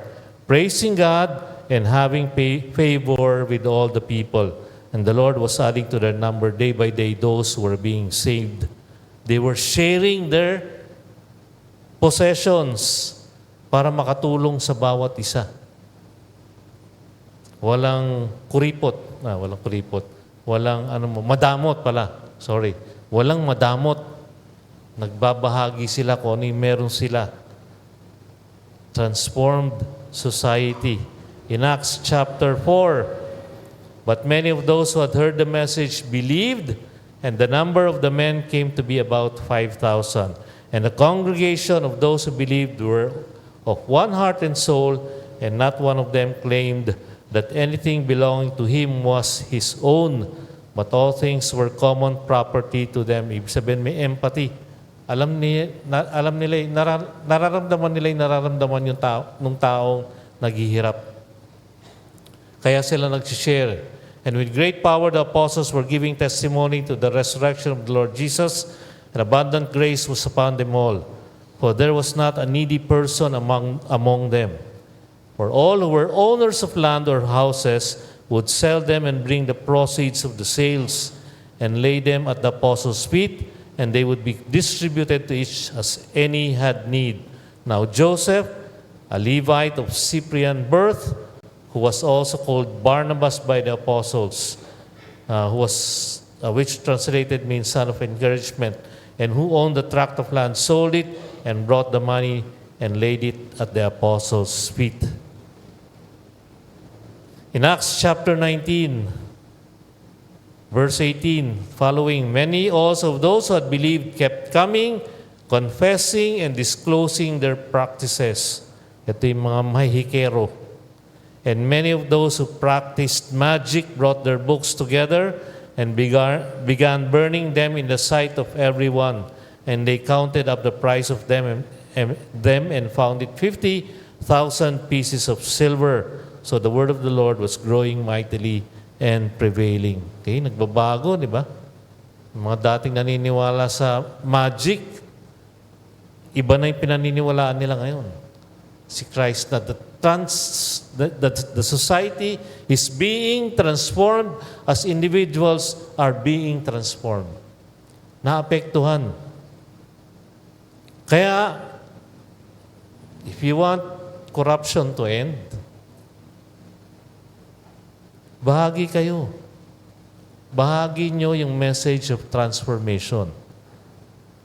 praising God and having favor with all the people. And the Lord was adding to their number day by day those who were being saved. They were sharing their possessions para makatulong sa bawat isa. Walang kuripot. Madamot pala. Sorry. Walang madamot. Nagbabahagi sila kung ano yung meron sila. Transformed society. In Acts chapter 4, but many of those who had heard the message believed, and the number of the men came to be about 5,000. And the congregation of those who believed were of one heart and soul, and not one of them claimed that anything belonging to him was his own, but all things were common property to them. Ibig sabihin, may empathy. Nararamdaman nila yung nararamdaman yung taong naghihirap. Kaya sila nag-share. And with great power, the apostles were giving testimony to the resurrection of the Lord Jesus, and abundant grace was upon them all. For there was not a needy person among them. For all who were owners of land or houses would sell them and bring the proceeds of the sales and lay them at the apostles' feet, and they would be distributed to each as any had need. Now Joseph, a Levite of Cyprian birth, who was also called Barnabas by the apostles, which translated means son of encouragement, and who owned the tract of land, sold it, and brought the money and laid it at the apostles' feet. In Acts chapter 19, verse 18, following, many also of those who had believed kept coming, confessing and disclosing their practices. Ito yung mga mahihikero. And many of those who practiced magic brought their books together and began burning them in the sight of everyone. And they counted up the price of them and found it 50,000 pieces of silver. So the word of the Lord was growing mightily and prevailing. Okay, nagbabago, di ba? Yung mga dating naniniwala sa magic, iba na yung pinaniniwalaan nila ngayon. Si Christ na the society is being transformed as individuals are being transformed. Naapektuhan. Kaya, if you want corruption to end, bahagi kayo. Bahagi nyo yung message of transformation.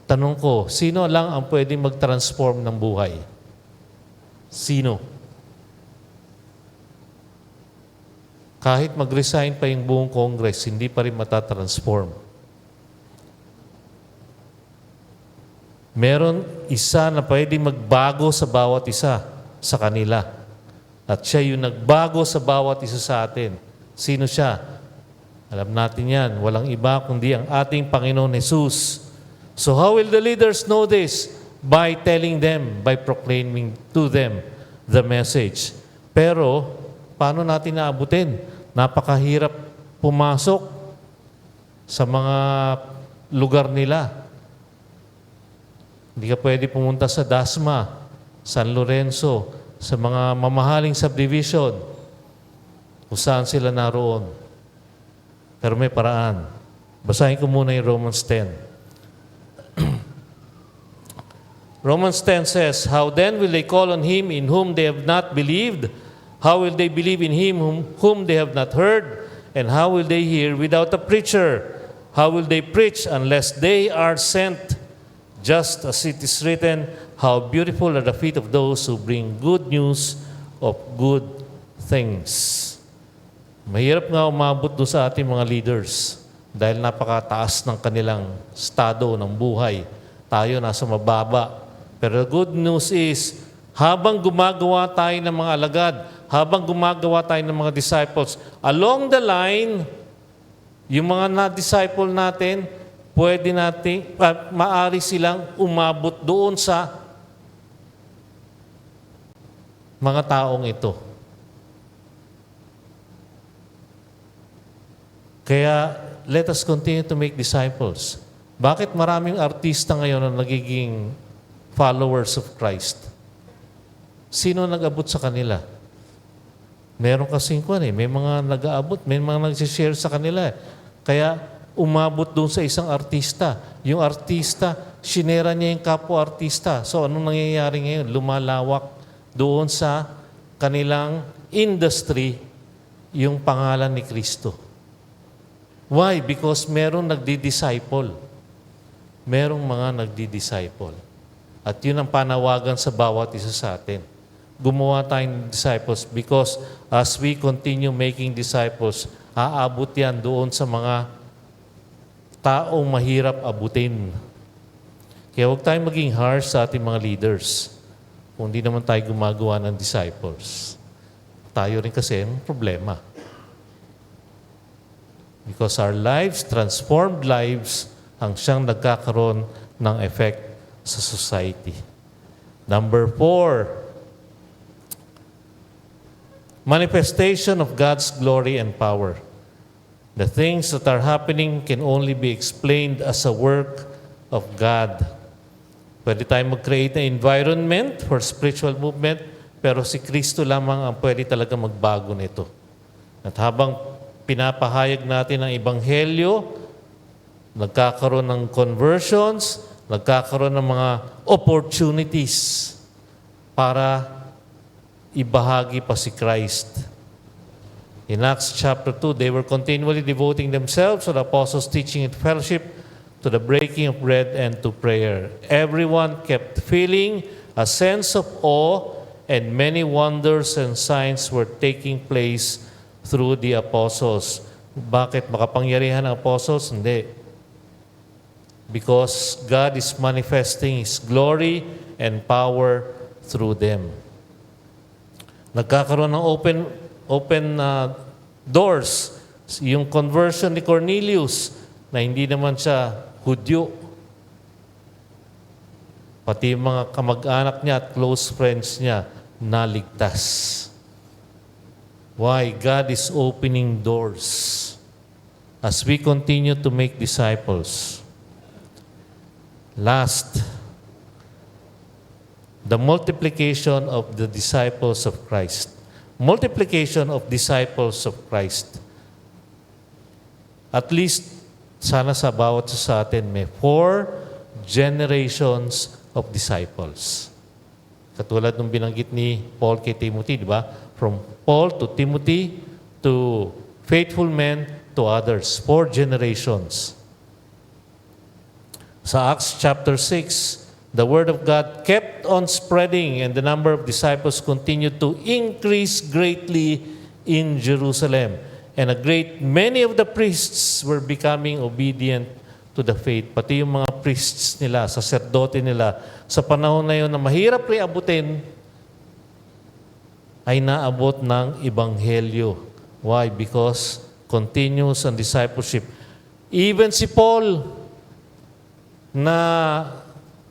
Tanong ko, sino lang ang pwedeng mag-transform ng buhay? Sino? Kahit mag-resign pa yung buong Congress, hindi pa rin matatransform. Meron isa na pwedeng magbago sa bawat isa sa kanila. At siya yung nagbago sa bawat isa sa atin. Sino siya? Alam natin yan. Walang iba kundi ang ating Panginoon Jesus. So how will the leaders know this? By telling them, by proclaiming to them the message. Pero, paano natin naabutin? Napakahirap pumasok sa mga lugar nila. Hindi ka pwede pumunta sa Dasma, San Lorenzo, sa mga mamahaling subdivision kung saan sila naroon. Pero may paraan. Basahin ko muna yung Romans 10. Romans 10 says, "How then will they call on Him in whom they have not believed? How will they believe in Him whom they have not heard? And how will they hear without a preacher? How will they preach unless they are sent? Just as it is written, how beautiful are the feet of those who bring good news of good things." Mahirap nga umabot doon sa ating mga leaders dahil napakataas ng kanilang estado ng buhay. Tayo nasa mababa. Pero the good news is, habang gumagawa tayo ng mga alagad, habang gumagawa tayo ng mga disciples, along the line, yung mga na-disciple natin, pwede natin, maari silang umabot doon sa mga taong ito. Kaya, let us continue to make disciples. Bakit maraming artista ngayon na nagiging followers of Christ? Sino nag-abot sa kanila? Meron kasing may mga nag-aabot, may mga nag-share sa kanila. Kaya umabot doon sa isang artista. Yung artista, sinera niya yung kapwa-artista. So anong nangyayari ngayon? Lumalawak doon sa kanilang industry yung pangalan ni Kristo. Why? Because meron nagdi-disciple. Merong mga nagdi-disciple. At yun ang panawagan sa bawat isa sa atin. Gumawa tayong disciples because as we continue making disciples, aabot yan doon sa mga taong mahirap abutin. Kaya huwag tayong maging harsh sa ating mga leaders kung hindi naman tayo gumagawa ng disciples. Tayo rin kasi ang problema. Because our lives, transformed lives, ang siyang nagkakaroon ng effect sa society. Number 4, manifestation of God's glory and power. The things that are happening can only be explained as a work of God. Pwede tayong mag-create na environment for spiritual movement, pero si Kristo lamang ang pwede talaga magbago nito. At habang pinapahayag natin ang Ebanghelyo, nagkakaroon ng conversions, nagkakaroon ng mga opportunities para ibahagi pa si Christ. In Acts chapter 2, they were continually devoting themselves to the apostles' teaching and fellowship, to the breaking of bread and to prayer. Everyone kept feeling a sense of awe, and many wonders and signs were taking place through the apostles. Bakit? Makapangyarihan ng apostles? Hindi. Because God is manifesting His glory and power through them. Nagkakaroon ng open doors. Yung conversion ni Cornelius, na hindi naman siya Hudyo. Pati yung mga kamag-anak niya at close friends niya, naligtas. Why? God is opening doors as we continue to make disciples. Last, the multiplication of the disciples of Christ. Multiplication of disciples of Christ. At least, sana sa bawat isa sa atin may 4 generations of disciples. Katulad ng binanggit ni Paul kay Timothy, di ba? From Paul to Timothy to faithful men to others. 4 generations. Sa Acts chapter 6, the Word of God kept on spreading and the number of disciples continued to increase greatly in Jerusalem. And many of the priests were becoming obedient to the faith. Pati yung mga priests nila, saserdote nila, sa panahon na yun na mahirap rin abutin, ay naabot ng Ebanghelyo. Why? Because continuous ang discipleship. Even si Paul, na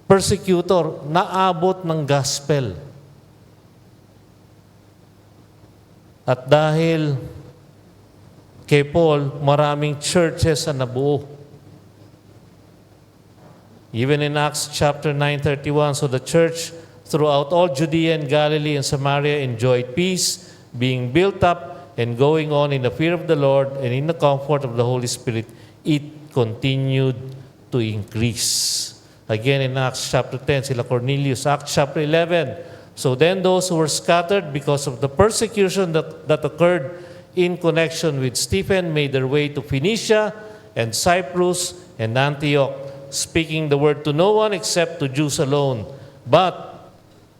persecutor, naabot ng gospel. At dahil kay Paul, maraming churches ang nabuo. Even in Acts chapter 9:31, so the church throughout all Judea and Galilee and Samaria enjoyed peace, being built up and going on in the fear of the Lord and in the comfort of the Holy Spirit. It continued to increase. Again in Acts chapter 10, sila Cornelius. Acts chapter 11, so then those who were scattered because of the persecution that occurred in connection with Stephen made their way to Phoenicia and Cyprus and Antioch, speaking the word to no one except to Jews alone. But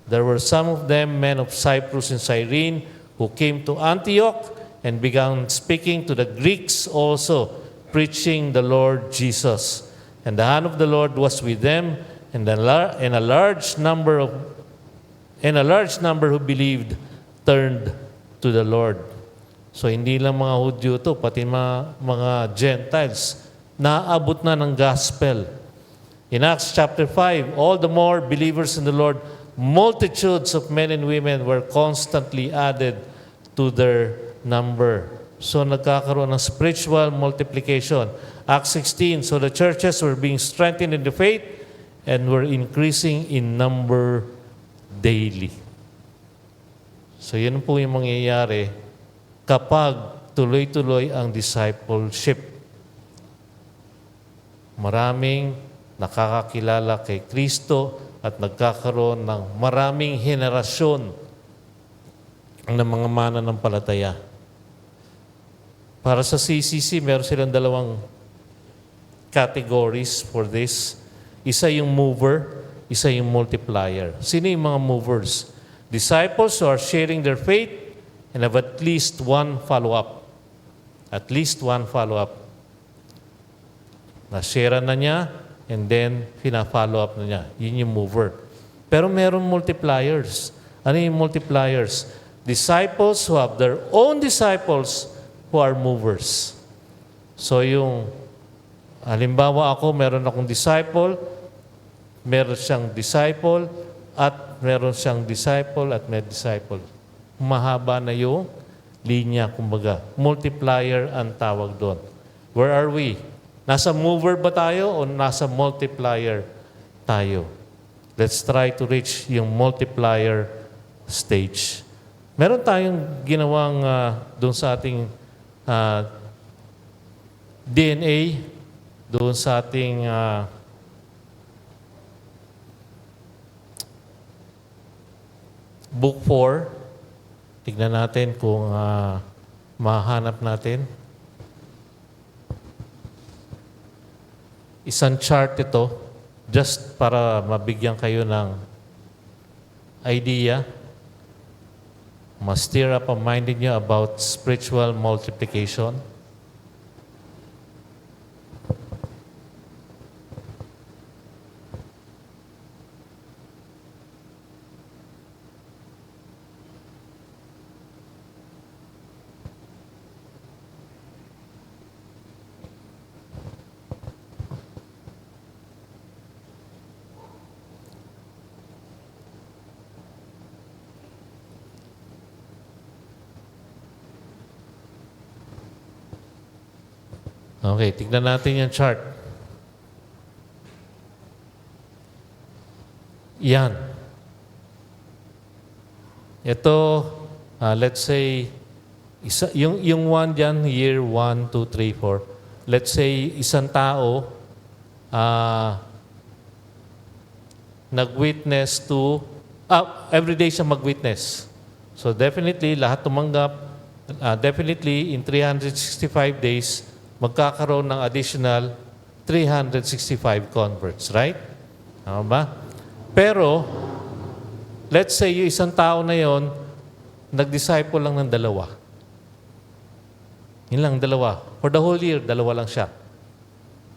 there were some of them, men of Cyprus and Cyrene, who came to Antioch and began speaking to the Greeks also, preaching the Lord Jesus. And the hand of the Lord was with them, and a large number who believed turned to the Lord. So hindi lang mga Hudyo to, pati mga Gentiles, naabot na ng gospel. In Acts chapter 5, all the more believers in the Lord, multitudes of men and women were constantly added to their number. So nagkakaroon ng spiritual multiplication. Acts 16, so the churches were being strengthened in the faith and were increasing in number daily. So yun po yung mangyayari kapag tuloy-tuloy ang discipleship. Maraming nakakakilala kay Kristo at nagkakaroon ng maraming henerasyon ng mga mananampalataya. Para sa CCC, meron silang 2 categories for this. Isa yung mover, isa yung multiplier. Sino yung mga movers? Disciples who are sharing their faith and have at least one follow-up. At least one follow-up. Na-share na niya, and then pina-follow up na niya. Yun yung mover. Pero meron multipliers. Ano yung multipliers? Disciples who have their own disciples who are movers. So yung, halimbawa ako, meron akong disciple, meron siyang disciple, at meron siyang disciple, at may disciple. Mahaba na yung linya, kumbaga. Multiplier ang tawag doon. Where are we? Nasa mover ba tayo o nasa multiplier tayo? Let's try to reach yung multiplier stage. Meron tayong ginawang doon sa ating DNA, doon sa ating book 4. Tignan natin kung mahanap natin. Isang chart ito, just para mabigyan kayo ng idea, ma-stir up ang mind niyo about spiritual multiplication. Okay, tignan natin yung chart. Yan. Ito, let's say, yung one dyan, year 1, 2, 3, 4. Let's say, isang tao, nag-witness to, everyday siya mag-witness. So definitely, lahat tumanggap, definitely in 365 days, magkakaroon ng additional 365 converts, right? Tama ba? Pero, let's say yung isang tao na yon, nag-disciple lang ng 2. Yun lang, 2. For the whole year, 2 lang siya.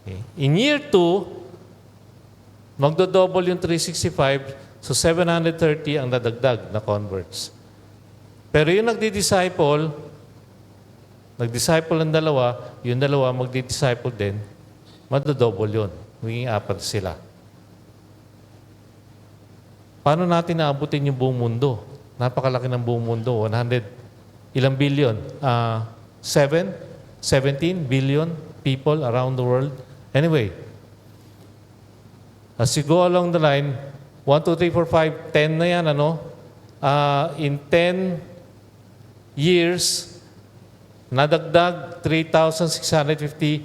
Okay. In year 2, magdo-double yung 365, so 730 ang nadagdag na converts. Pero yung nagdi-disciple ng 2, yung 2 magdi-disciple din, magdo-double yun. Magiging 4 sila. Paano natin naabutin yung buong mundo? Napakalaki ng buong mundo. 100, ilang billion? 17 billion people around the world. Anyway, as you go along the line, 1, 2, 3, 4, 5, 10 na yan, ano? In 10 years, nadagdag 3,650,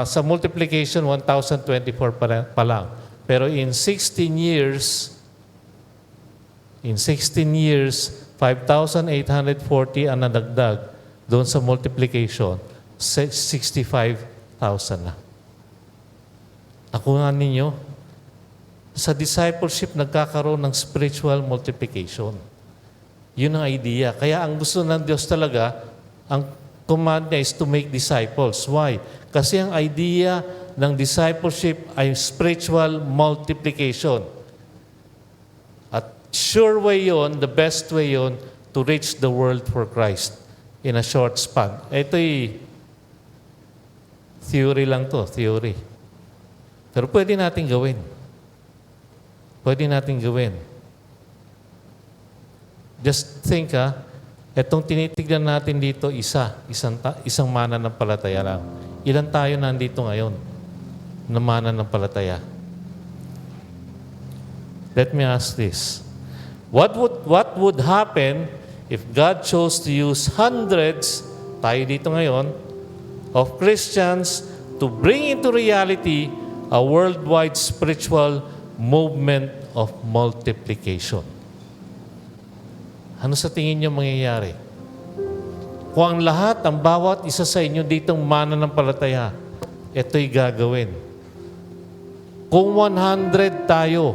sa multiplication, 1,024 pa lang. Pero in 16 years, 5,840 ang nadagdag doon sa multiplication, 65,000 na. Nakuha ninyo, sa discipleship nagkakaroon ng spiritual multiplication. Yun ang idea. Kaya ang gusto ng Diyos talaga, ang command niya is to make disciples. Why? Kasi ang idea ng discipleship ay spiritual multiplication. At sure way yon, the best way yon to reach the world for Christ in a short span. Ito'y theory lang to, theory. Pero pwede natin gawin. Pwede natin gawin. Just think, itong tinitignan natin dito, isang mananampalataya lang. Ilan tayo nandito ngayon na mananampalataya? Let me ask this. What would happen if God chose to use hundreds, tayo dito ngayon, of Christians to bring into reality a worldwide spiritual movement of multiplication? Ano sa tingin niyo mangyayari? Kung ang lahat, ang bawat isa sa inyo ditong mananampalataya, ito'y gagawin. Kung 100 tayo,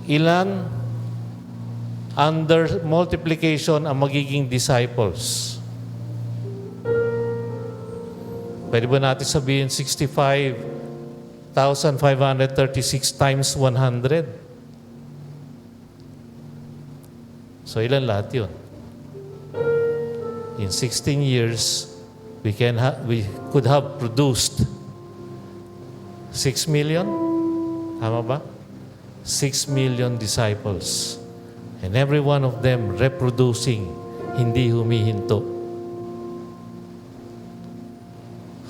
ilan under multiplication ang magiging disciples? Pwede ba natin sabihin 65,536 times 100? So ilan lahat yun? In 16 years, we could have produced 6 million? Tama ba? 6 million disciples. And every one of them reproducing, hindi humihinto.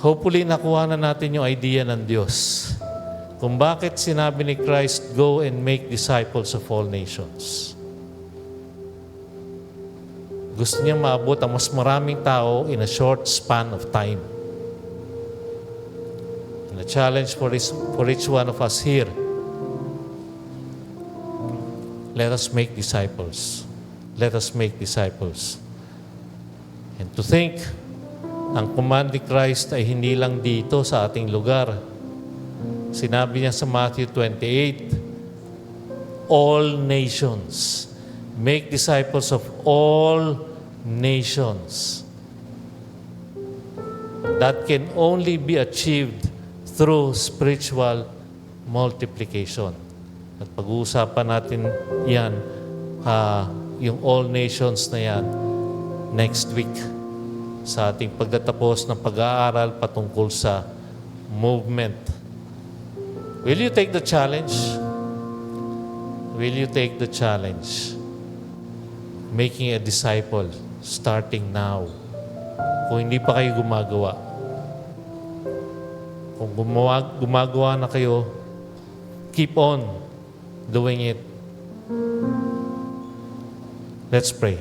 Hopefully, nakuha na natin yung idea ng Diyos. Kung bakit sinabi ni Christ, go and make disciples of all nations. Gusto niya maabot ang mas maraming tao in a short span of time. And the challenge for each one of us here, let us make disciples. Let us make disciples. And to think, ang command ni Christ ay hindi lang dito sa ating lugar. Sinabi niya sa Matthew 28, all nations. Make disciples of all nations. That can only be achieved through spiritual multiplication. At pag-uusapan natin yan, yung all nations na yan, next week sa ating pagtatapos ng pag-aaral patungkol sa movement. Will you take the challenge? Will you take the challenge? Making a disciple starting now. kung hindi pa kayo gumagawa. Kung gumagawa na kayo, keep on doing it. Let's pray.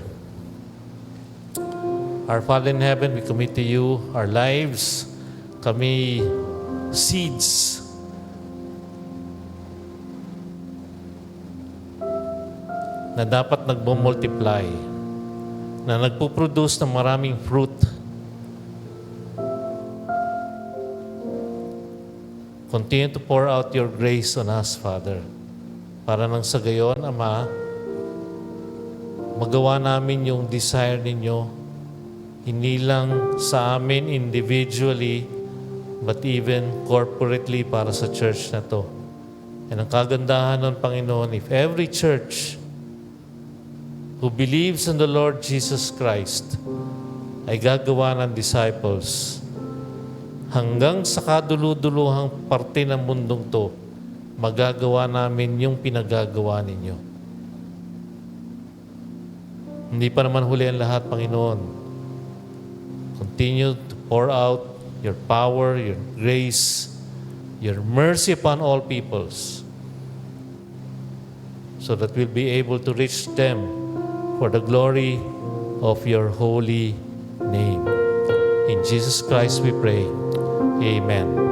Our Father in heaven, we commit to you our lives. Kami seeds na dapat nagmo-multiply, na nagpo-produce ng maraming fruit. Continue to pour out your grace on us, Father, para nang sa gayon, Ama, magawa namin yung desire ninyo, hindi lang sa amin individually, but even corporately para sa church na to. And ang kagandahan ng Panginoon, if every church who believes in the Lord Jesus Christ ay gagawa ng disciples, hanggang sa kaduluduluhang parte ng mundong to, magagawa namin yung pinagagawa ninyo. Hindi pa naman huli ang lahat, Panginoon. Continue to pour out your power, your grace, your mercy upon all peoples, so that we'll be able to reach them for the glory of your holy name. In Jesus Christ we pray. Amen.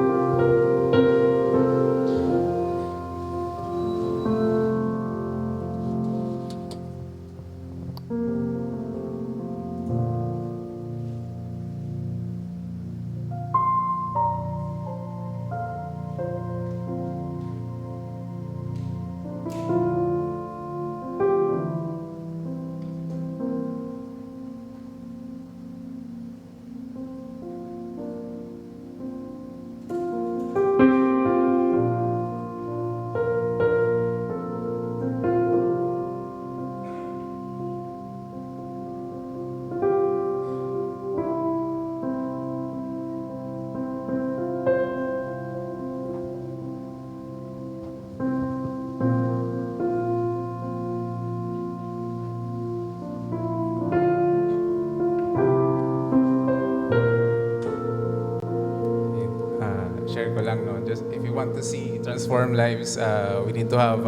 Share ko lang, no? Just if you want to see transform lives, we need to have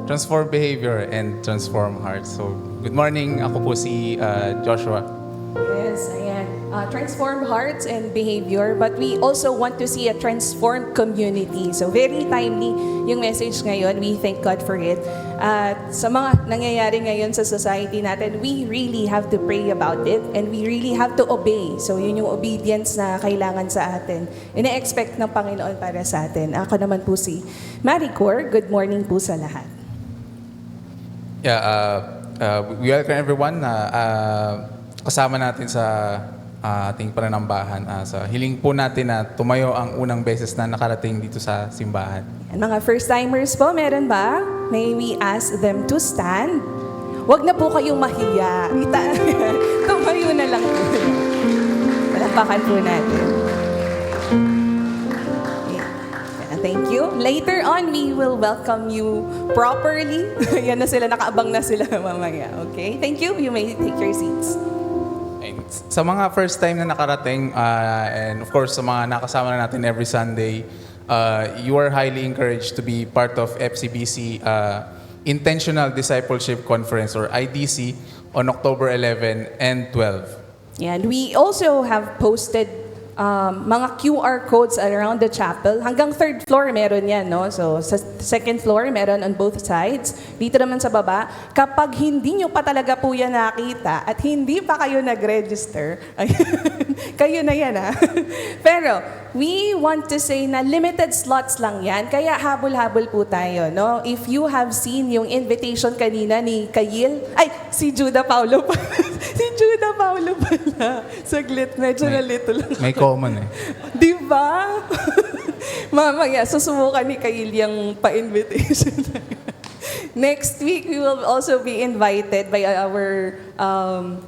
transform behavior and transform hearts. So, good morning. Ako po si Joshua. Yes, ayan. Transform hearts and behavior, but we also want to see a transformed community. So very timely yung message ngayon. We thank God for it. At sa mga nangyayari ngayon sa society natin, we really have to pray about it and we really have to obey. So yun yung obedience na kailangan sa atin. Ina-expect ng Panginoon para sa atin. Ako naman po si Maricor. Good morning po sa lahat. Yeah, we welcome everyone na kasama natin sa ating pananambahan. Sa hiling po natin na tumayo ang unang beses na nakarating dito sa simbahan. Yan, mga first-timers po, meron ba? May we ask them to stand? Huwag na po kayong mahiya. Tumayo na lang po. Palakpakan po natin. Yeah. Thank you. Later on, we will welcome you properly. Yan na sila, nakaabang na sila mamaya. Okay? Thank you. You may take your seats. And sa mga first time na nakarating, and of course sa mga nakasama na natin every Sunday, you are highly encouraged to be part of FCBC Intentional Discipleship Conference or IDC on October 11 and 12. And we also have posted mga QR codes around the chapel. Hanggang third floor meron yan, no? So, sa second floor meron on both sides. Dito naman sa baba, kapag hindi nyo pa talaga po yan nakita at hindi pa kayo nag-register, kayo na yan, ha? Pero, we want to say na limited slots lang yan, kaya habol-habol po tayo, no? If you have seen yung invitation kanina ni Kayil, si Judah Paulo pa. Si Judah Paulo pala. Saglit, medyo nalito lang. May common eh. Di ba? Mamaya, susubukan ni Kayil yung pa-invitation. Next week, we will also be invited by our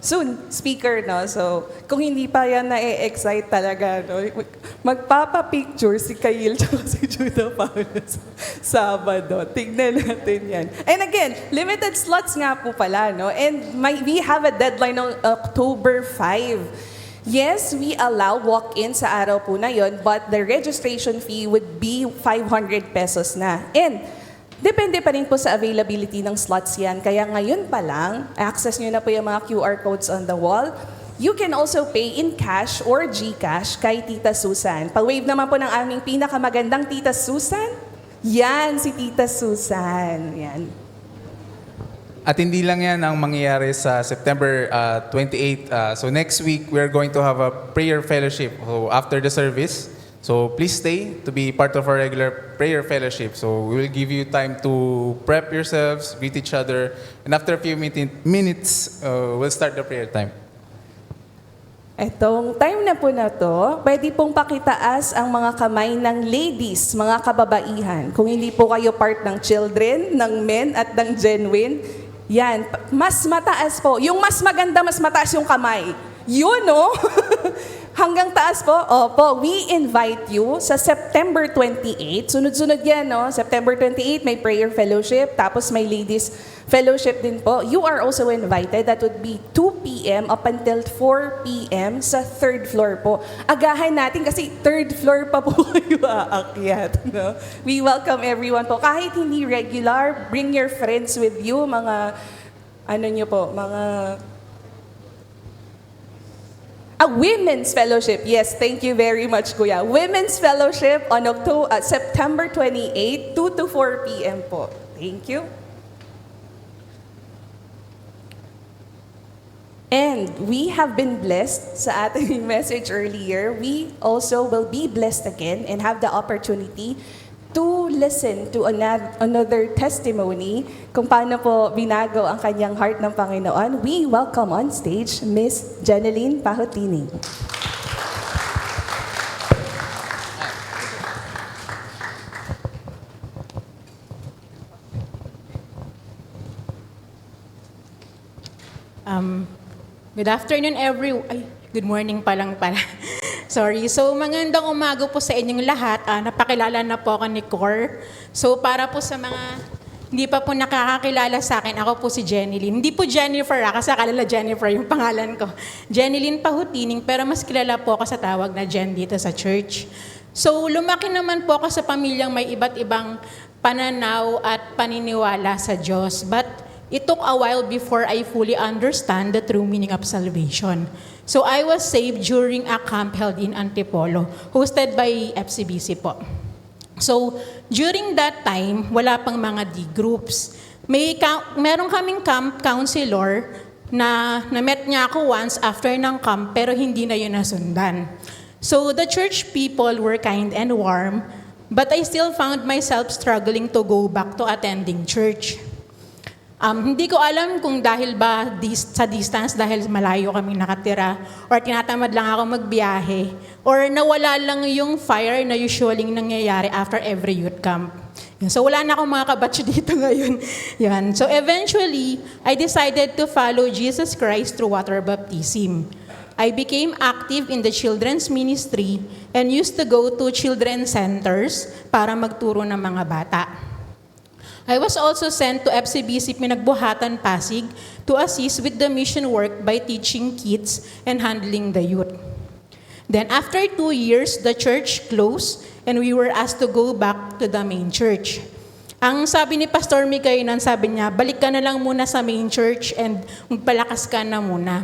soon speaker, no? So, kung hindi pa yan na-excite talaga, no? Magpapa-picture si Kayil at si Judah Paulo sa Sabado. Tignan natin yan. And again, limited slots nga po pala, no? And we have a deadline on October 5. Yes, we allow walk-in sa araw po na yon, but the registration fee would be 500 pesos na. And depende pa rin po sa availability ng slots yan. Kaya ngayon pa lang, access nyo na po yung mga QR codes on the wall. You can also pay in cash or GCash kay Tita Susan. Pag-wave naman po ng aming pinakamagandang Tita Susan. Yan, si Tita Susan. Yan. At hindi lang yan ang mangyayari sa September 28. So next week, we're going to have a prayer fellowship after the service. So please stay to be part of our regular prayer fellowship. So we will give you time to prep yourselves, greet each other, and after a few minutes, we'll start the prayer time. Etong time na po na to, pwede pong pakitaas ang mga kamay ng ladies, mga kababaihan. Kung hindi po kayo part ng children, ng men at ng genuine, yan, mas mataas po. Yung mas maganda, mas mataas yung kamay. Yun, no? Hanggang taas po. Opo, we invite you sa September 28. Sunod-sunod yan, no? September 28, may prayer fellowship. Tapos may ladies fellowship din po. You are also invited. That would be 2 p.m. up until 4 p.m. sa 3rd floor po. Agahan natin kasi 3rd floor pa po kayo aakyat, no? We welcome everyone po. Kahit hindi regular, bring your friends with you. Mga, ano nyo po, mga... Women's Fellowship. Yes, thank you very much, Kuya. Women's Fellowship on September 28, 2 to 4 p.m. po. Thank you. And we have been blessed sa ating message earlier. We also will be blessed again and have the opportunity to listen to another testimony kung paano po binago ang kanyang heart ng Panginoon. We welcome on stage Miss Jeneline Pahutini. Good afternoon, good morning pa lang pala. Sorry. So, magandang umaga po sa inyong lahat. Napakilala na po ako ni Cor. So, para po sa mga hindi pa po nakakakilala sa akin, ako po si Jeneline. Hindi po Jennifer, kasi akala Jennifer yung pangalan ko. Jeneline Pahutining, pero mas kilala po ako sa tawag na Jen dito sa church. So, lumaki naman po ako sa pamilyang may iba't ibang pananaw at paniniwala sa Diyos. But it took a while before I fully understand the true meaning of salvation. So I was saved during a camp held in Antipolo, hosted by FCBC po. So during that time, wala pang mga D groups. Meron kaming camp counselor na met niya ako once after ng camp, pero hindi na yun nasundan. So the church people were kind and warm, but I still found myself struggling to go back to attending church. Hindi ko alam kung dahil ba sa distance, dahil malayo kami nakatira, or tinatamad lang ako magbiyahe, or nawala lang yung fire na usually nangyayari after every youth camp. So wala na akong mga kabatch dito ngayon. Yan. So eventually, I decided to follow Jesus Christ through water baptism. I became active in the children's ministry and used to go to children's centers para magturo ng mga bata. I was also sent to FCBC Pinagbuhatan, Pasig to assist with the mission work by teaching kids and handling the youth. Then after 2 years, the church closed and we were asked to go back to the main church. Ang sabi ni Pastor Miguel, sabi niya, balik ka na lang muna sa main church and magpalakas ka na muna.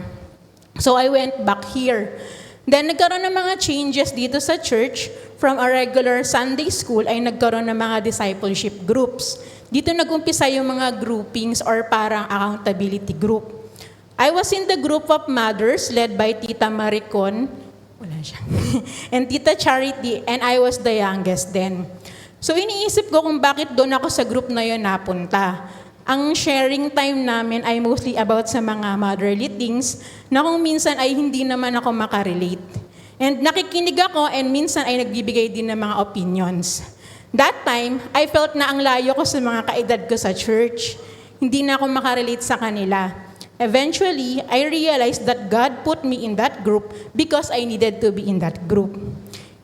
So I went back here. Then nagkaroon ng mga changes dito sa church. From a regular Sunday school ay nagkaroon ng mga discipleship groups. Dito nag-umpisa yung mga groupings or parang accountability group. I was in the group of mothers led by Tita Maricon, wala siya, and Tita Charity, and I was the youngest then. So iniisip ko kung bakit doon ako sa group na yun napunta. Ang sharing time namin ay mostly about sa mga motherly things na kung minsan ay hindi naman ako makarelate. And nakikinig ako and minsan ay nagbibigay din ng mga opinions. That time, I felt na ang layo ko sa mga kaedad ko sa church. Hindi na ako makarelate sa kanila. Eventually, I realized that God put me in that group because I needed to be in that group.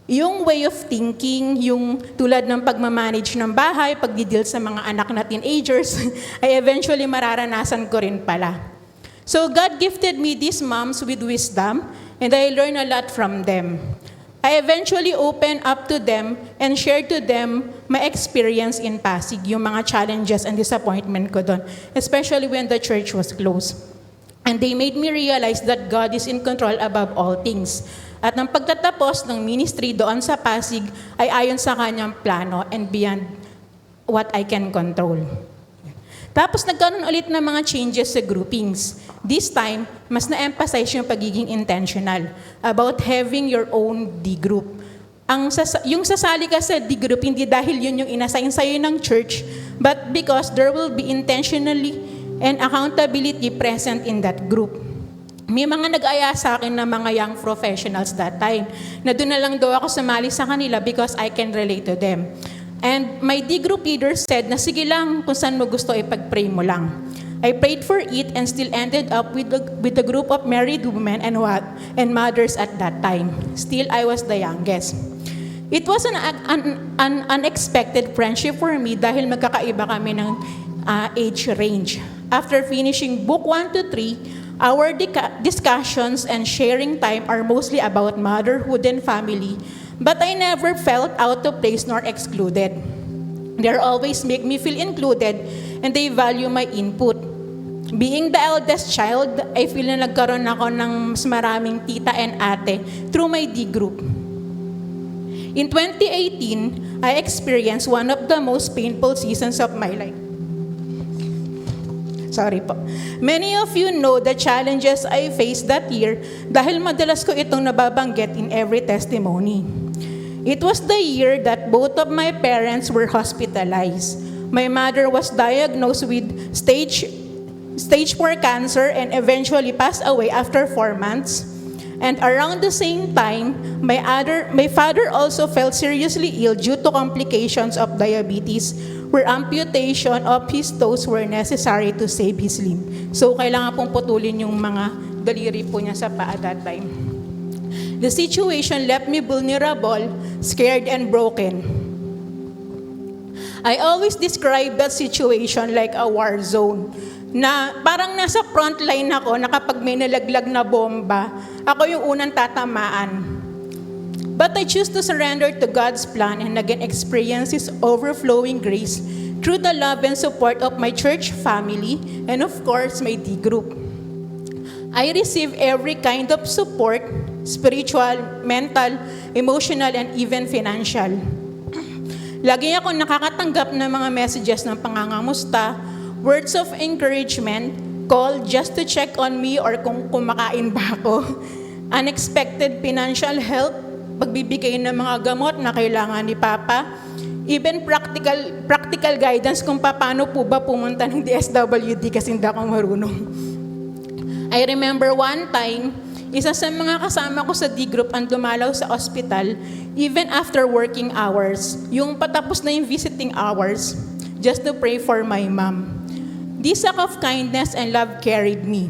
Yung way of thinking, yung tulad ng pagmamanage ng bahay, pagdideal sa mga anak na teenagers, ay eventually mararanasan ko rin pala. So God gifted me these moms with wisdom and I learned a lot from them. I eventually opened up to them and shared to them my experience in Pasig, yung mga challenges and disappointment ko doon, especially when the church was closed. And they made me realize that God is in control above all things. At ang pagtatapos ng ministry doon sa Pasig ay ayon sa kanyang plano and beyond what I can control. Tapos nagkaroon ulit ng mga changes sa groupings. This time, mas na-emphasize yung pagiging intentional about having your own D-group. Yung sasali ka sa D-group, hindi dahil yun yung inassign sa'yo ng church, but because there will be intentionally and accountability present in that group. May mga nag-aya sa akin na mga young professionals that time, na doon na lang daw ako sumali sa kanila because I can relate to them. And my D-group leader said na sige lang kung saan mo gusto ipag-pray mo lang. I prayed for it and still ended up with a group of married women and mothers at that time. Still, I was the youngest. It was an unexpected friendship for me dahil magkakaiba kami ng age range. After finishing book 1 to 3, our discussions and sharing time are mostly about motherhood and family, but I never felt out of place nor excluded. They always make me feel included and they value my input. Being the eldest child, I feel na nagkaroon ako ng mas maraming tita and ate through my D group. In 2018, I experienced one of the most painful seasons of my life. Sorry po. Many of you know the challenges I faced that year dahil madalas ko itong nababanggit in every testimony. It was the year that both of my parents were hospitalized. My mother was diagnosed with stage 4 cancer and eventually passed away after 4 months. And around the same time, my father also fell seriously ill due to complications of diabetes, where amputation of his toes were necessary to save his limb. So kailangan pong putulin yung mga daliri po niya sa paa that time. The situation left me vulnerable, scared, and broken. I always describe that situation like a war zone, na parang nasa front line ako na kapag may nalaglag na bomba, ako yung unang tatamaan. But I choose to surrender to God's plan and again experience His overflowing grace through the love and support of my church family and of course my D group. I receive every kind of support, spiritual, mental, emotional, and even financial. Lagi ako nakakatanggap ng mga messages ng pangangamusta, words of encouragement, call just to check on me or kung kumakain ba ako, unexpected financial help, pagbibigay ng mga gamot na kailangan ni Papa, even practical guidance kung paano po ba pumunta ng DSWD kasi hindi ako marunong. I remember one time, isa sa mga kasama ko sa D group ang dumalaw sa ospital even after working hours, yung patapos na yung visiting hours, just to pray for my mom. This act of kindness and love carried me.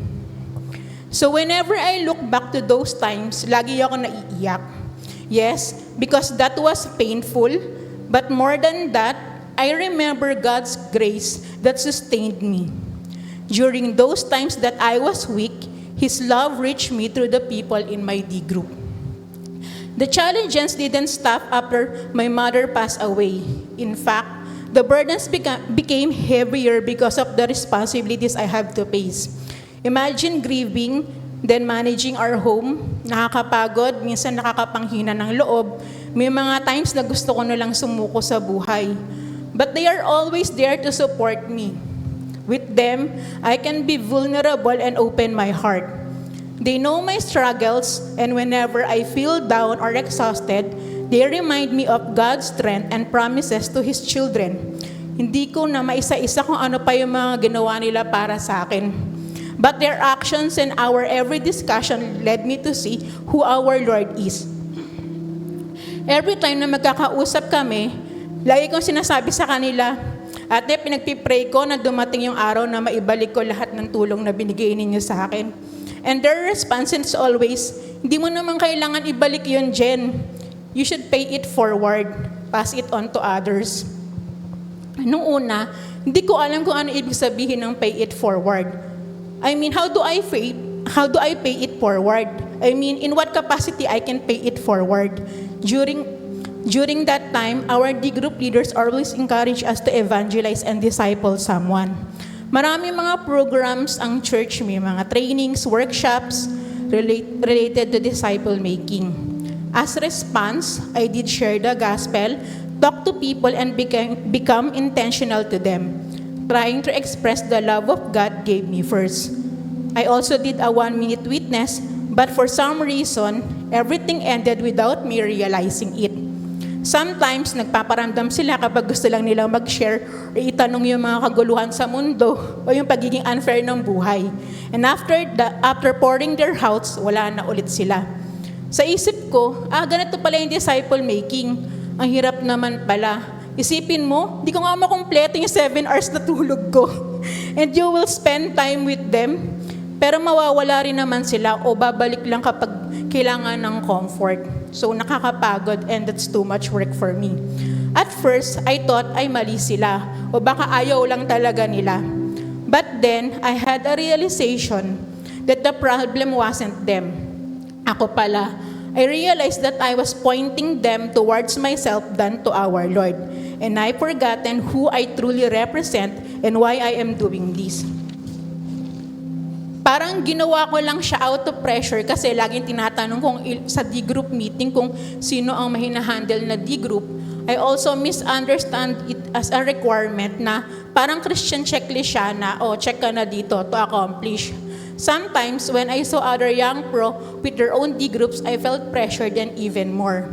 So whenever I look back to those times, lagi ako naiiyak. Yes, because that was painful, but more than that, I remember God's grace that sustained me. During those times that I was weak, His love reached me through the people in my D group. The challenges didn't stop after my mother passed away. In fact, the burdens became heavier because of the responsibilities I have to face. Imagine grieving, then managing our home. Nakakapagod, minsan nakakapanghina ng loob. May mga times na gusto ko na lang sumuko sa buhay. But they are always there to support me. With them, I can be vulnerable and open my heart. They know my struggles, and whenever I feel down or exhausted, they remind me of God's strength and promises to His children. Hindi ko na maisa-isa kung ano pa yung mga ginawa nila para sa akin. But their actions and our every discussion led me to see who our Lord is. Every time na magkakausap kami, lagi kong sinasabi sa kanila, Ate, pinagpipray ko na dumating yung araw na maibalik ko lahat ng tulong na binigay ninyo sa akin. And their response is always, hindi mo naman kailangan ibalik yun, Jen. You should pay it forward. Pass it on to others. Nung una, hindi ko alam kung ano ibig sabihin ng pay it forward. I mean, how do I pay it forward? I mean, in what capacity I can pay it forward. During that time, our D group leaders always encourage us to evangelize and disciple someone. Marami mga programs ang church, may mga trainings, workshops related to disciple making. As response, I did share the gospel, talk to people, and become intentional to them, trying to express the love of God gave me first. I also did a 1-minute witness, but for some reason, everything ended without me realizing it. Sometimes, nagpaparamdam sila kapag gusto lang nilang mag-share o itanong yung mga kaguluhan sa mundo o yung pagiging unfair ng buhay. And after pouring their hearts, wala na ulit sila. Sa isip ko, ganito pala yung disciple making. Ang hirap naman pala. Isipin mo, di ko nga makumpleto yung 7 hours na tulog ko. And you will spend time with them, pero mawawala rin naman sila o babalik lang kapag kailangan ng comfort. So nakakapagod and that's too much work for me. At first, I thought ay mali sila o baka ayaw lang talaga nila. But then, I had a realization that the problem wasn't them. Ako pala. I realized that I was pointing them towards myself than to our Lord. And I forgotten who I truly represent and why I am doing this. Parang ginawa ko lang siya out of pressure kasi laging tinatanong kung sa D-group meeting kung sino ang mahina-handle na D-group. I also misunderstand it as a requirement na parang Christian checklist siya na, check ka na dito to accomplish. Sometimes, when I saw other young pro with their own D-groups, I felt pressured and even more.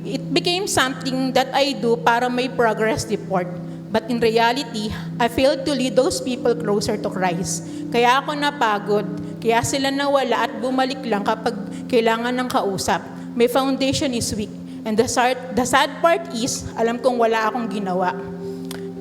It became something that I do para may progress report. But in reality, I failed to lead those people closer to Christ. Kaya ako napagod, kaya sila nawala at bumalik lang kapag kailangan ng kausap. My foundation is weak. And the sad part is, alam kong wala akong ginawa.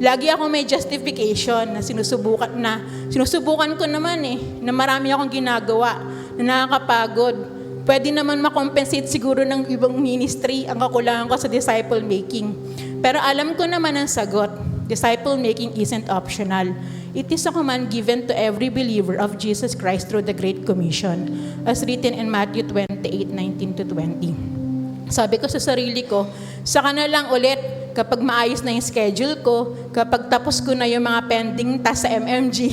Lagi ako may justification na sinusubukan ko naman na marami akong ginagawa, na nakakapagod. Pwede naman makompensate siguro ng ibang ministry ang kakulangan ko sa disciple making. Pero alam ko naman ang sagot. Disciple making isn't optional. It is a command given to every believer of Jesus Christ through the Great Commission, as written in Matthew 28:19-20. Sabi ko sa sarili ko, saka na lang ulit kapag maayos na yung schedule ko, kapag tapos ko na yung mga pending tasks sa MMG,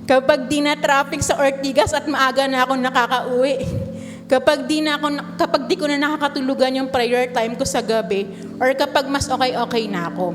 kapag di na traffic sa Ortigas at maaga na ako nakakauwi, kapag di ko na nakakatulugan yung prayer time ko sa gabi, or kapag mas okay na ako.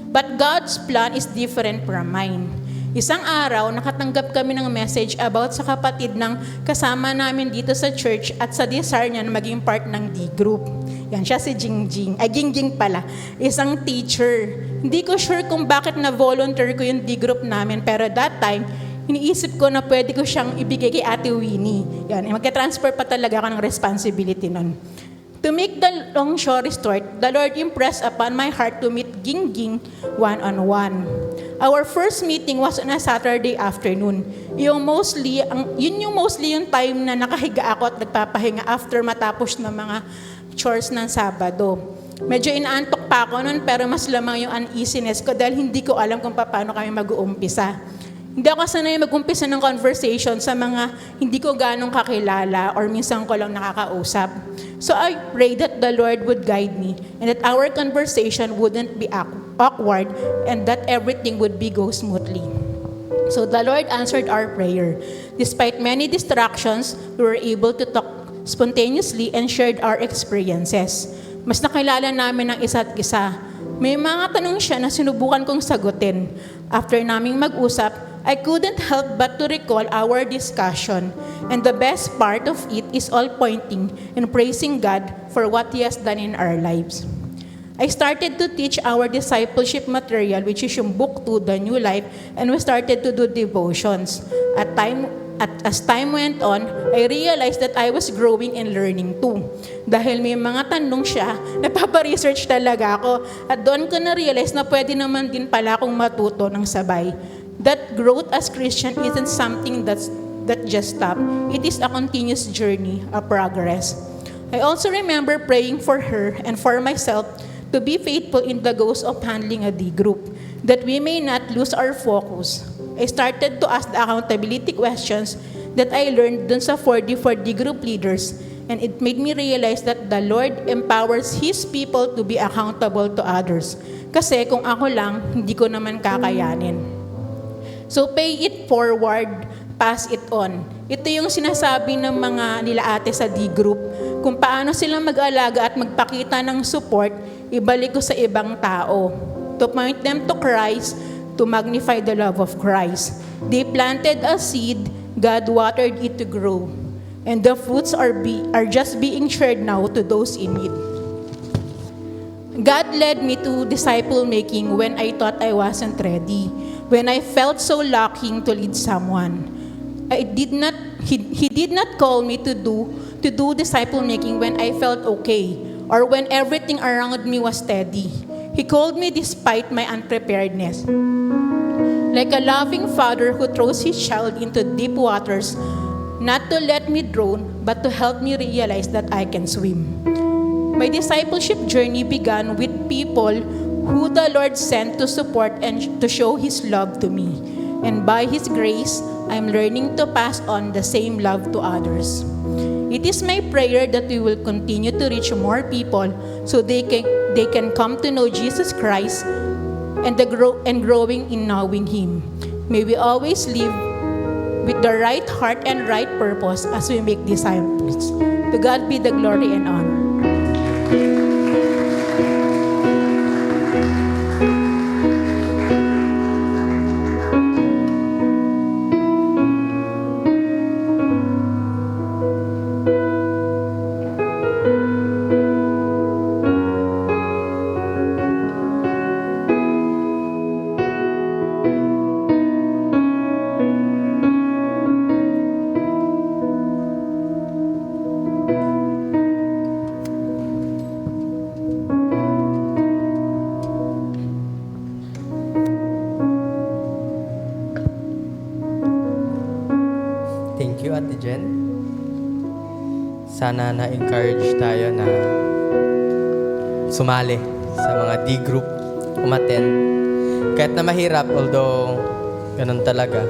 But God's plan is different from mine. Isang araw, nakatanggap kami ng message about sa kapatid ng kasama namin dito sa church at sa desire niya na maging part ng D-group. Yan siya si Jingjing. Gingging pala. Isang teacher. Hindi ko sure kung bakit na-volunteer ko yung D-group namin, pero that time, iniisip ko na pwede ko siyang ibigay kay Ate Winnie. Yan, magka-transfer pa talaga ako ng responsibility nun. To make the long story short, the Lord impressed upon my heart to meet Gingging one-on-one. Our first meeting was on a Saturday afternoon. Yun yung mostly yung time na nakahiga ako at nagpapahinga after matapos ng mga chores ng Sabado. Medyo inaantok pa ako nun, pero mas lamang yung uneasiness ko dahil hindi ko alam kung paano kami mag-uumpisa. Hindi ako sanay mag-umpisa ng conversation sa mga hindi ko ganong kakilala or minsan ko lang nakakausap. So I prayed that the Lord would guide me and that our conversation wouldn't be awkward and that everything would go smoothly. So the Lord answered our prayer. Despite many distractions, we were able to talk spontaneously and shared our experiences. Mas nakilala namin ang isa't isa. May mga tanong siya na sinubukan kong sagutin. After naming mag-usap, I couldn't help but to recall our discussion. And the best part of it is all pointing and praising God for what He has done in our lives. I started to teach our discipleship material, which is yung book 2, The New Life, and we started to do devotions. As time went on, I realized that I was growing and learning too. Dahil may mga tanong siya, nagpapa-research talaga ako. At doon ko na-realize na pwede naman din pala akong matuto ng sabay. That growth as Christian isn't something that just stopped. It is a continuous journey, a progress. I also remember praying for her and for myself to be faithful in the goals of handling a D group, that we may not lose our focus. I started to ask the accountability questions that I learned dun sa 4D group leaders. And it made me realize that the Lord empowers His people to be accountable to others. Kasi kung ako lang, hindi ko naman kakayanin. So pay it forward, pass it on. Ito yung sinasabi ng mga nila ate sa D-group. Kung paano silang mag-alaga at magpakita ng support, ibalik ko sa ibang tao. To point them to Christ, to magnify the love of Christ. They planted a seed, God watered it to grow. And the fruits are just being shared now to those in need. God led me to disciple making when I thought I wasn't ready. When I felt so lacking to lead someone. He did not call me to do disciple making when I felt okay or when everything around me was steady. He called me despite my unpreparedness. Like a loving father who throws his child into deep waters, not to let me drown, but to help me realize that I can swim. My discipleship journey began with people who the Lord sent to support and to show His love to me. And by His grace, I'm learning to pass on the same love to others. It is my prayer that we will continue to reach more people so they can come to know Jesus Christ and growing in knowing Him. May we always live with the right heart and right purpose as we make disciples. To God be the glory and honor. Thank you, Ate Jen. Sana na-encourage tayo na sumali sa mga D-group, umattend. Kahit na mahirap, although ganun talaga.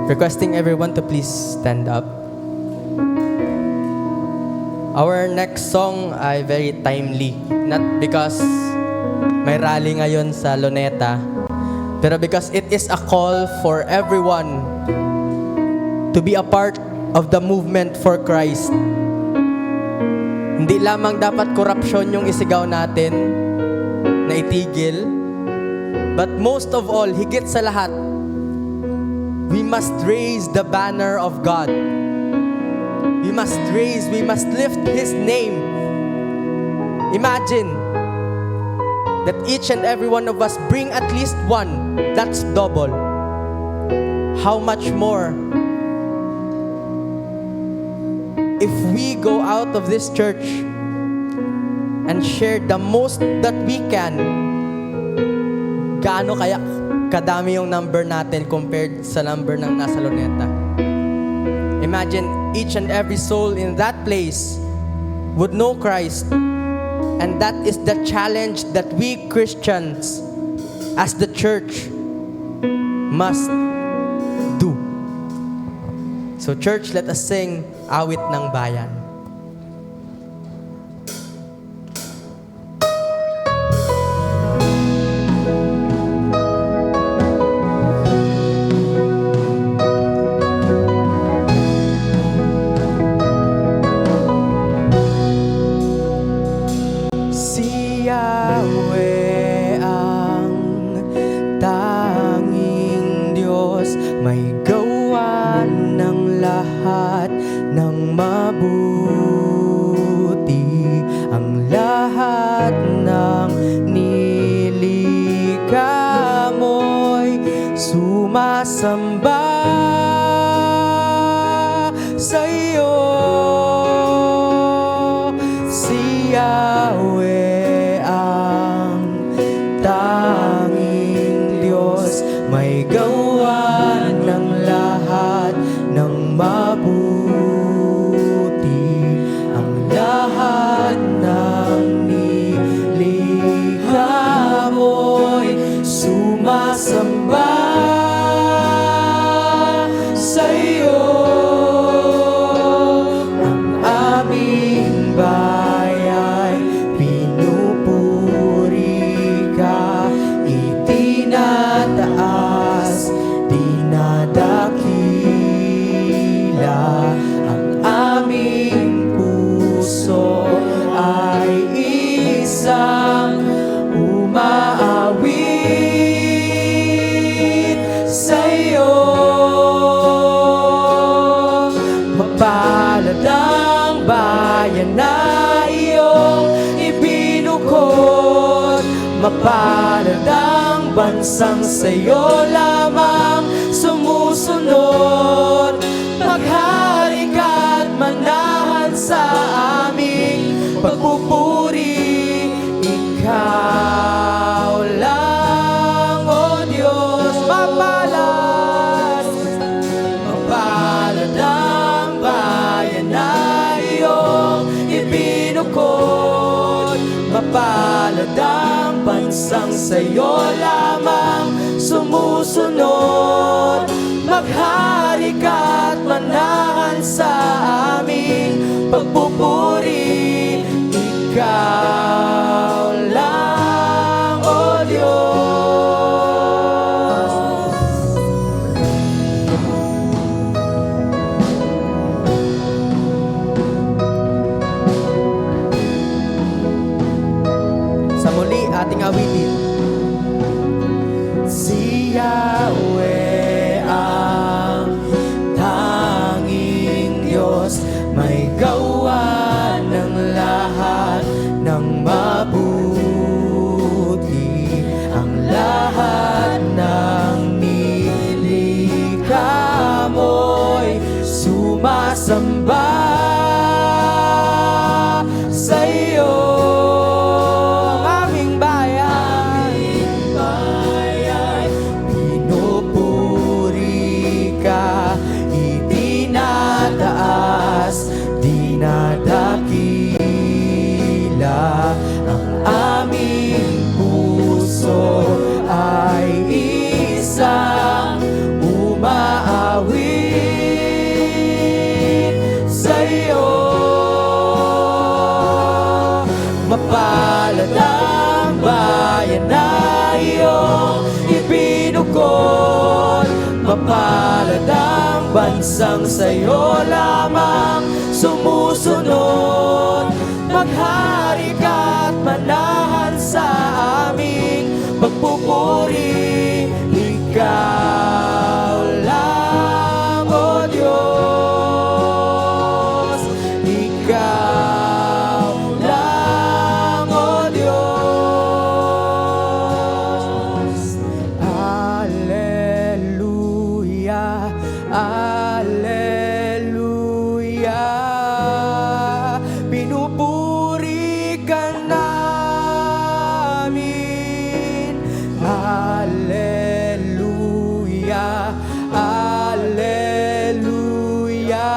Requesting everyone to please stand up. Our next song ay very timely. Not because may rally ngayon sa Luneta, pero because it is a call for everyone to be a part of the movement for Christ. Hindi lamang dapat korupsyon yung isigaw natin na itigil, but most of all, higit sa lahat, we must raise the banner of God. We must lift His name. Imagine that each and every one of us bring at least one. That's double. How much more if we go out of this church and share the most that we can? Gaano kaya kadami yung number natin compared sa number ng nasa Luneta? Imagine each and every soul in that place would know Christ. And that is the challenge that we Christians as the church must do. So church, let us sing Awit ng Bayan. May gawa ng lahat ng mabuti, ang lahat ng nilikha mo'y sumasamba sa iyo. Si Yahweh ang tanging Diyos, may gawa ng lahat ng mabuti, ang lahat ng nilikha mo'y sumasa samba sa'yo. Ang aming baya'y pinupuri ka, itinataas, dinadakila. Ang aming puso ay isang umaawit sa'yo. Mapalad ang bayan na iyong ibinukod, mapalad ang bansang sa'yo lamang sumusunod. Maghari ka't manahan sa aming pagpupuri, ikaw lang, O Diyos. Mapalad, mapalad ang bayan na iyong ibinukod, mapalad ang bansang sa'yo lamang sumusunod. Maghari ka't manahan sa aming pagpupuri, ikaw lang, O Diyos. Sa muli ating awitin, si Yahweh ang tanging Diyos, may gawa ng lahat ng mabuti. Ang lahat ng nilikha mo'y sumasamba sa iyo. Ang aming bayan, pinupuri ka, itinataas, dinadakila. Ang aming puso ay isang umaawit sa'yo. Mapalad ang bayan na iyong ibinukod, mapalad ang bansang sa'yo lamang sumusunod. Maghari ka't manahan sa aming pagpupuri, ikaw lang, O Diyos. Ikaw lang, O Diyos. Alleluia, alleluia. Pinupuri ka namin. Alleluia, alleluia.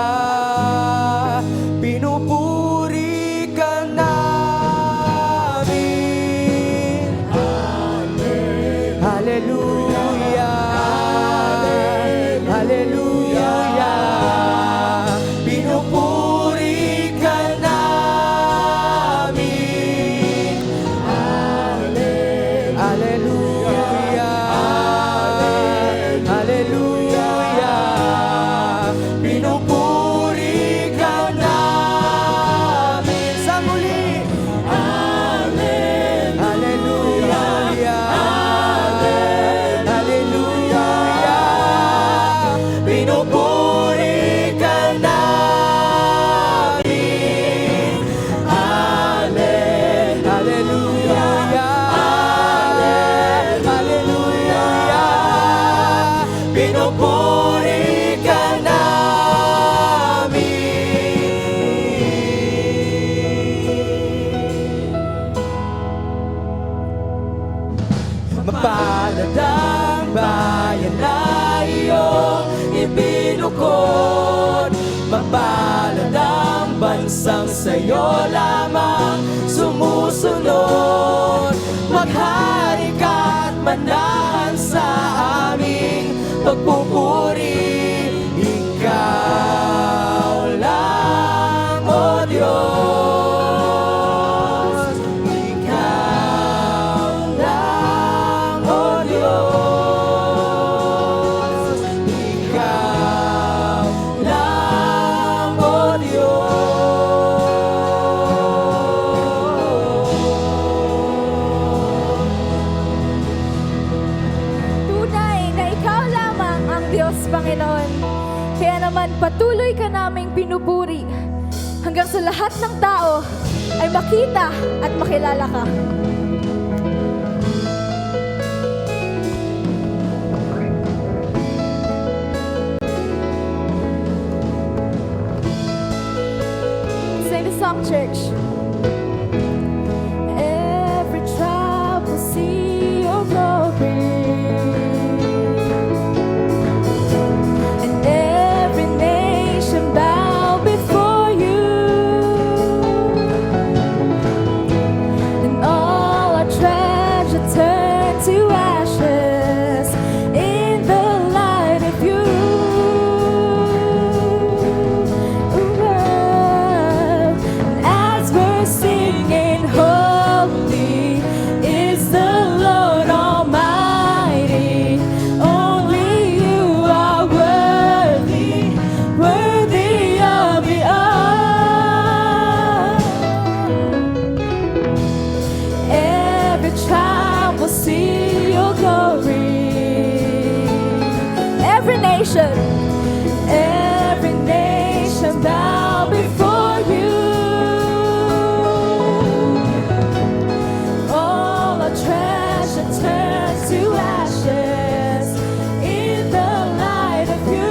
Pinupuri ka namin. Alleluia, alleluia. Pinupuri ka namin. Alleluia, alleluia. Pinupuri ka namin. Sa muli, alleluia, alleluia. Pinupuri ka namin. Alleluia, alleluia. Pinupuri ka namin. Mapalad ang bayan na iyong ibinukod, mapalad ang bansang sa'yo lamang sumusunod. Maghari ka't manahan sa pagpupuri. Ikaw lang, O Diyos. Ikaw lang, O Diyos. Ikaw lang, O Tunay na ikaw lamang ang Diyos, Panginoon. Kaya naman patuloy ka naming pinupuri hanggang sa lahat ng tao ay makita at makilala ka. Sing the song, church. Every tribe will see your glory. And every nation bow before you. And all our treasure turn to ashes in the light of you. As we're singing, holy is the Lord Almighty. Only you are worthy, worthy of it all. Every child will see your glory. Every nation bow before you. All our treasure turns to ashes in the light of you.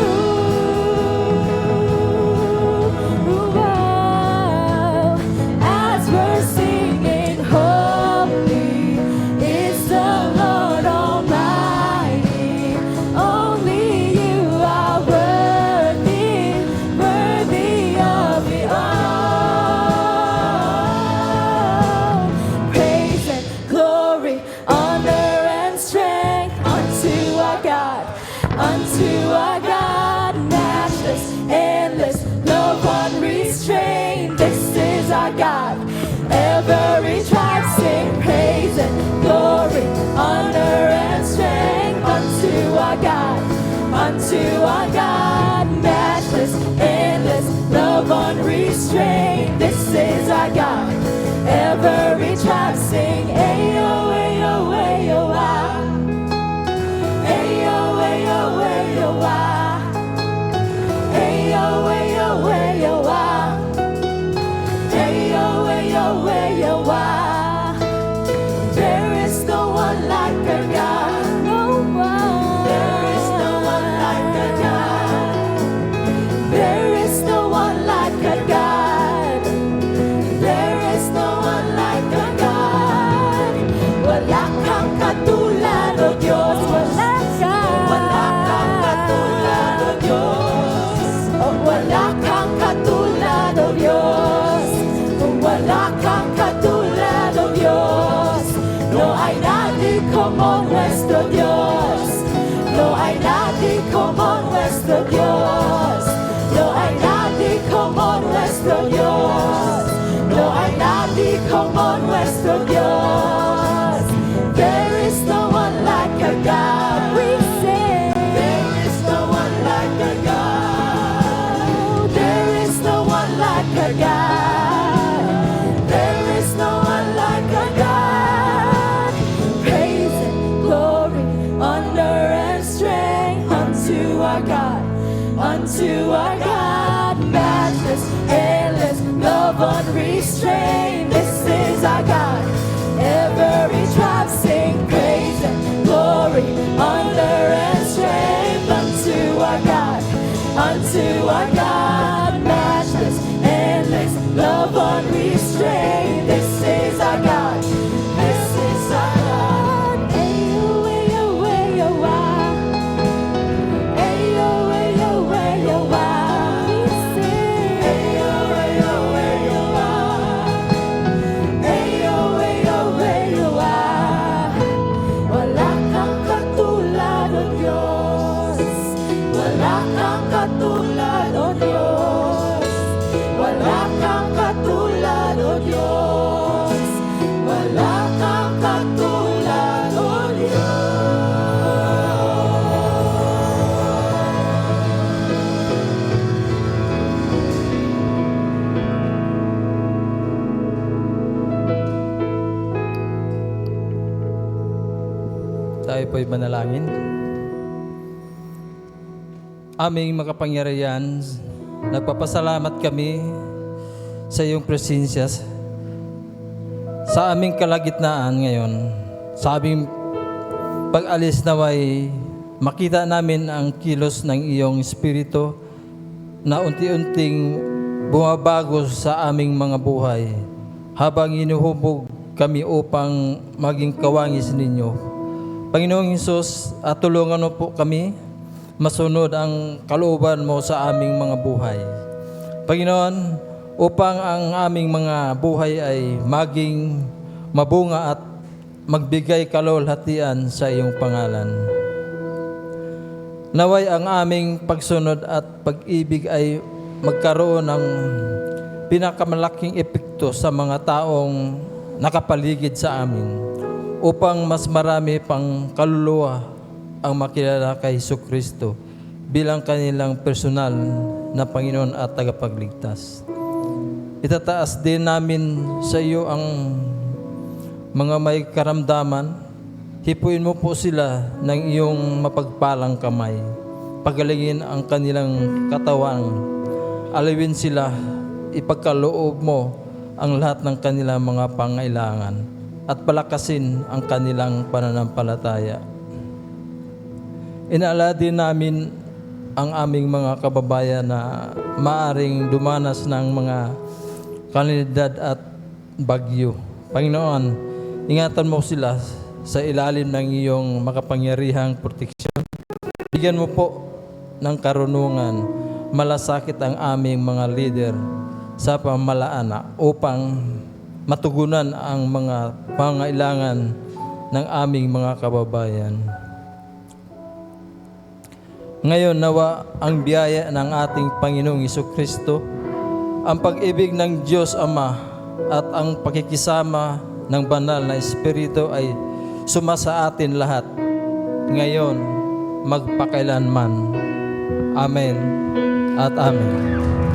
As we're singing, holy is the Lord Almighty. Only you are worthy, worthy of it all. Praise and glory, honor and strength unto our God, matchless, endless, love unrestrained. This is our God. Every tribe sing praise and glory, honor and strength unto our God, matchless, endless, love unrestrained. This is our God. Every tribe sing, ayo, ayo, ayo, ah. Ayo, ayo, ayo, ah. Ayo, ayo, ayo, ah. Ayo, ayo, ayo, ah. There is no one like our God. No one. There is no one like our God. There is no one like our God. There is no one like our God. Wala kang katulad, O Diyos. Wala kang katulad, O Diyos. Oh, wala kang katulad, O Diyos. Wala kang katulad, O Diyos. No hay nadie como nuestro Dios. No hay nadie como nuestro Dios. No hay nadie como nuestro Dios. No hay nadie como nuestro Dios. There is no one like our God. We say there is no one like our God. There is no one like our God. There is no one like our God. Praise and glory, honor and strength unto our God, matchless, endless, love unrestrained. This is our Diyos, wala kang katulad, O Tayo po'y manalangin. Aming makapangyarihan, nagpapasalamat kami sa iyong presensya sa aming kalagitnaan ngayon. Sa aming pag-alis naway makita namin ang kilos ng iyong Espiritu na unti-unting bumabago sa aming mga buhay habang inuhubog kami upang maging kawangis ninyo. Panginoong Hesus, tulungan mo po kami masunod ang kalooban mo sa aming mga buhay. Panginoon, upang ang aming mga buhay ay maging mabunga at magbigay kalwalhatian sa iyong pangalan. Naway ang aming pagsunod at pag-ibig ay magkaroon ng pinakamalaking epekto sa mga taong nakapaligid sa amin upang mas marami pang kaluluwa ang makilala kay Jesucristo bilang kanilang personal na Panginoon at tagapagligtas. Itataas din namin sa iyo ang mga may karamdaman. Hipuin mo po sila ng iyong mapagpalang kamay. Pagalingin ang kanilang katawan. Alawin sila, ipagkaloob mo ang lahat ng kanilang mga pangailangan at palakasin ang kanilang pananampalataya. Inaala din namin ang aming mga kababayan na maaring dumanas ng mga kalamidad at bagyo. Panginoon, ingatan mo sila sa ilalim ng iyong makapangyarihang proteksyon. Bigyan mo po ng karunungan, malasakit ang aming mga leader sa pamalaana upang matugunan ang mga pangailangan ng aming mga kababayan. Ngayon nawa ang biyaya ng ating Panginoong Jesucristo, ang pag-ibig ng Diyos Ama at ang pakikisama ng banal na Espiritu ay sumasa atin lahat, ngayon, magpakailanman. Amen at Amen.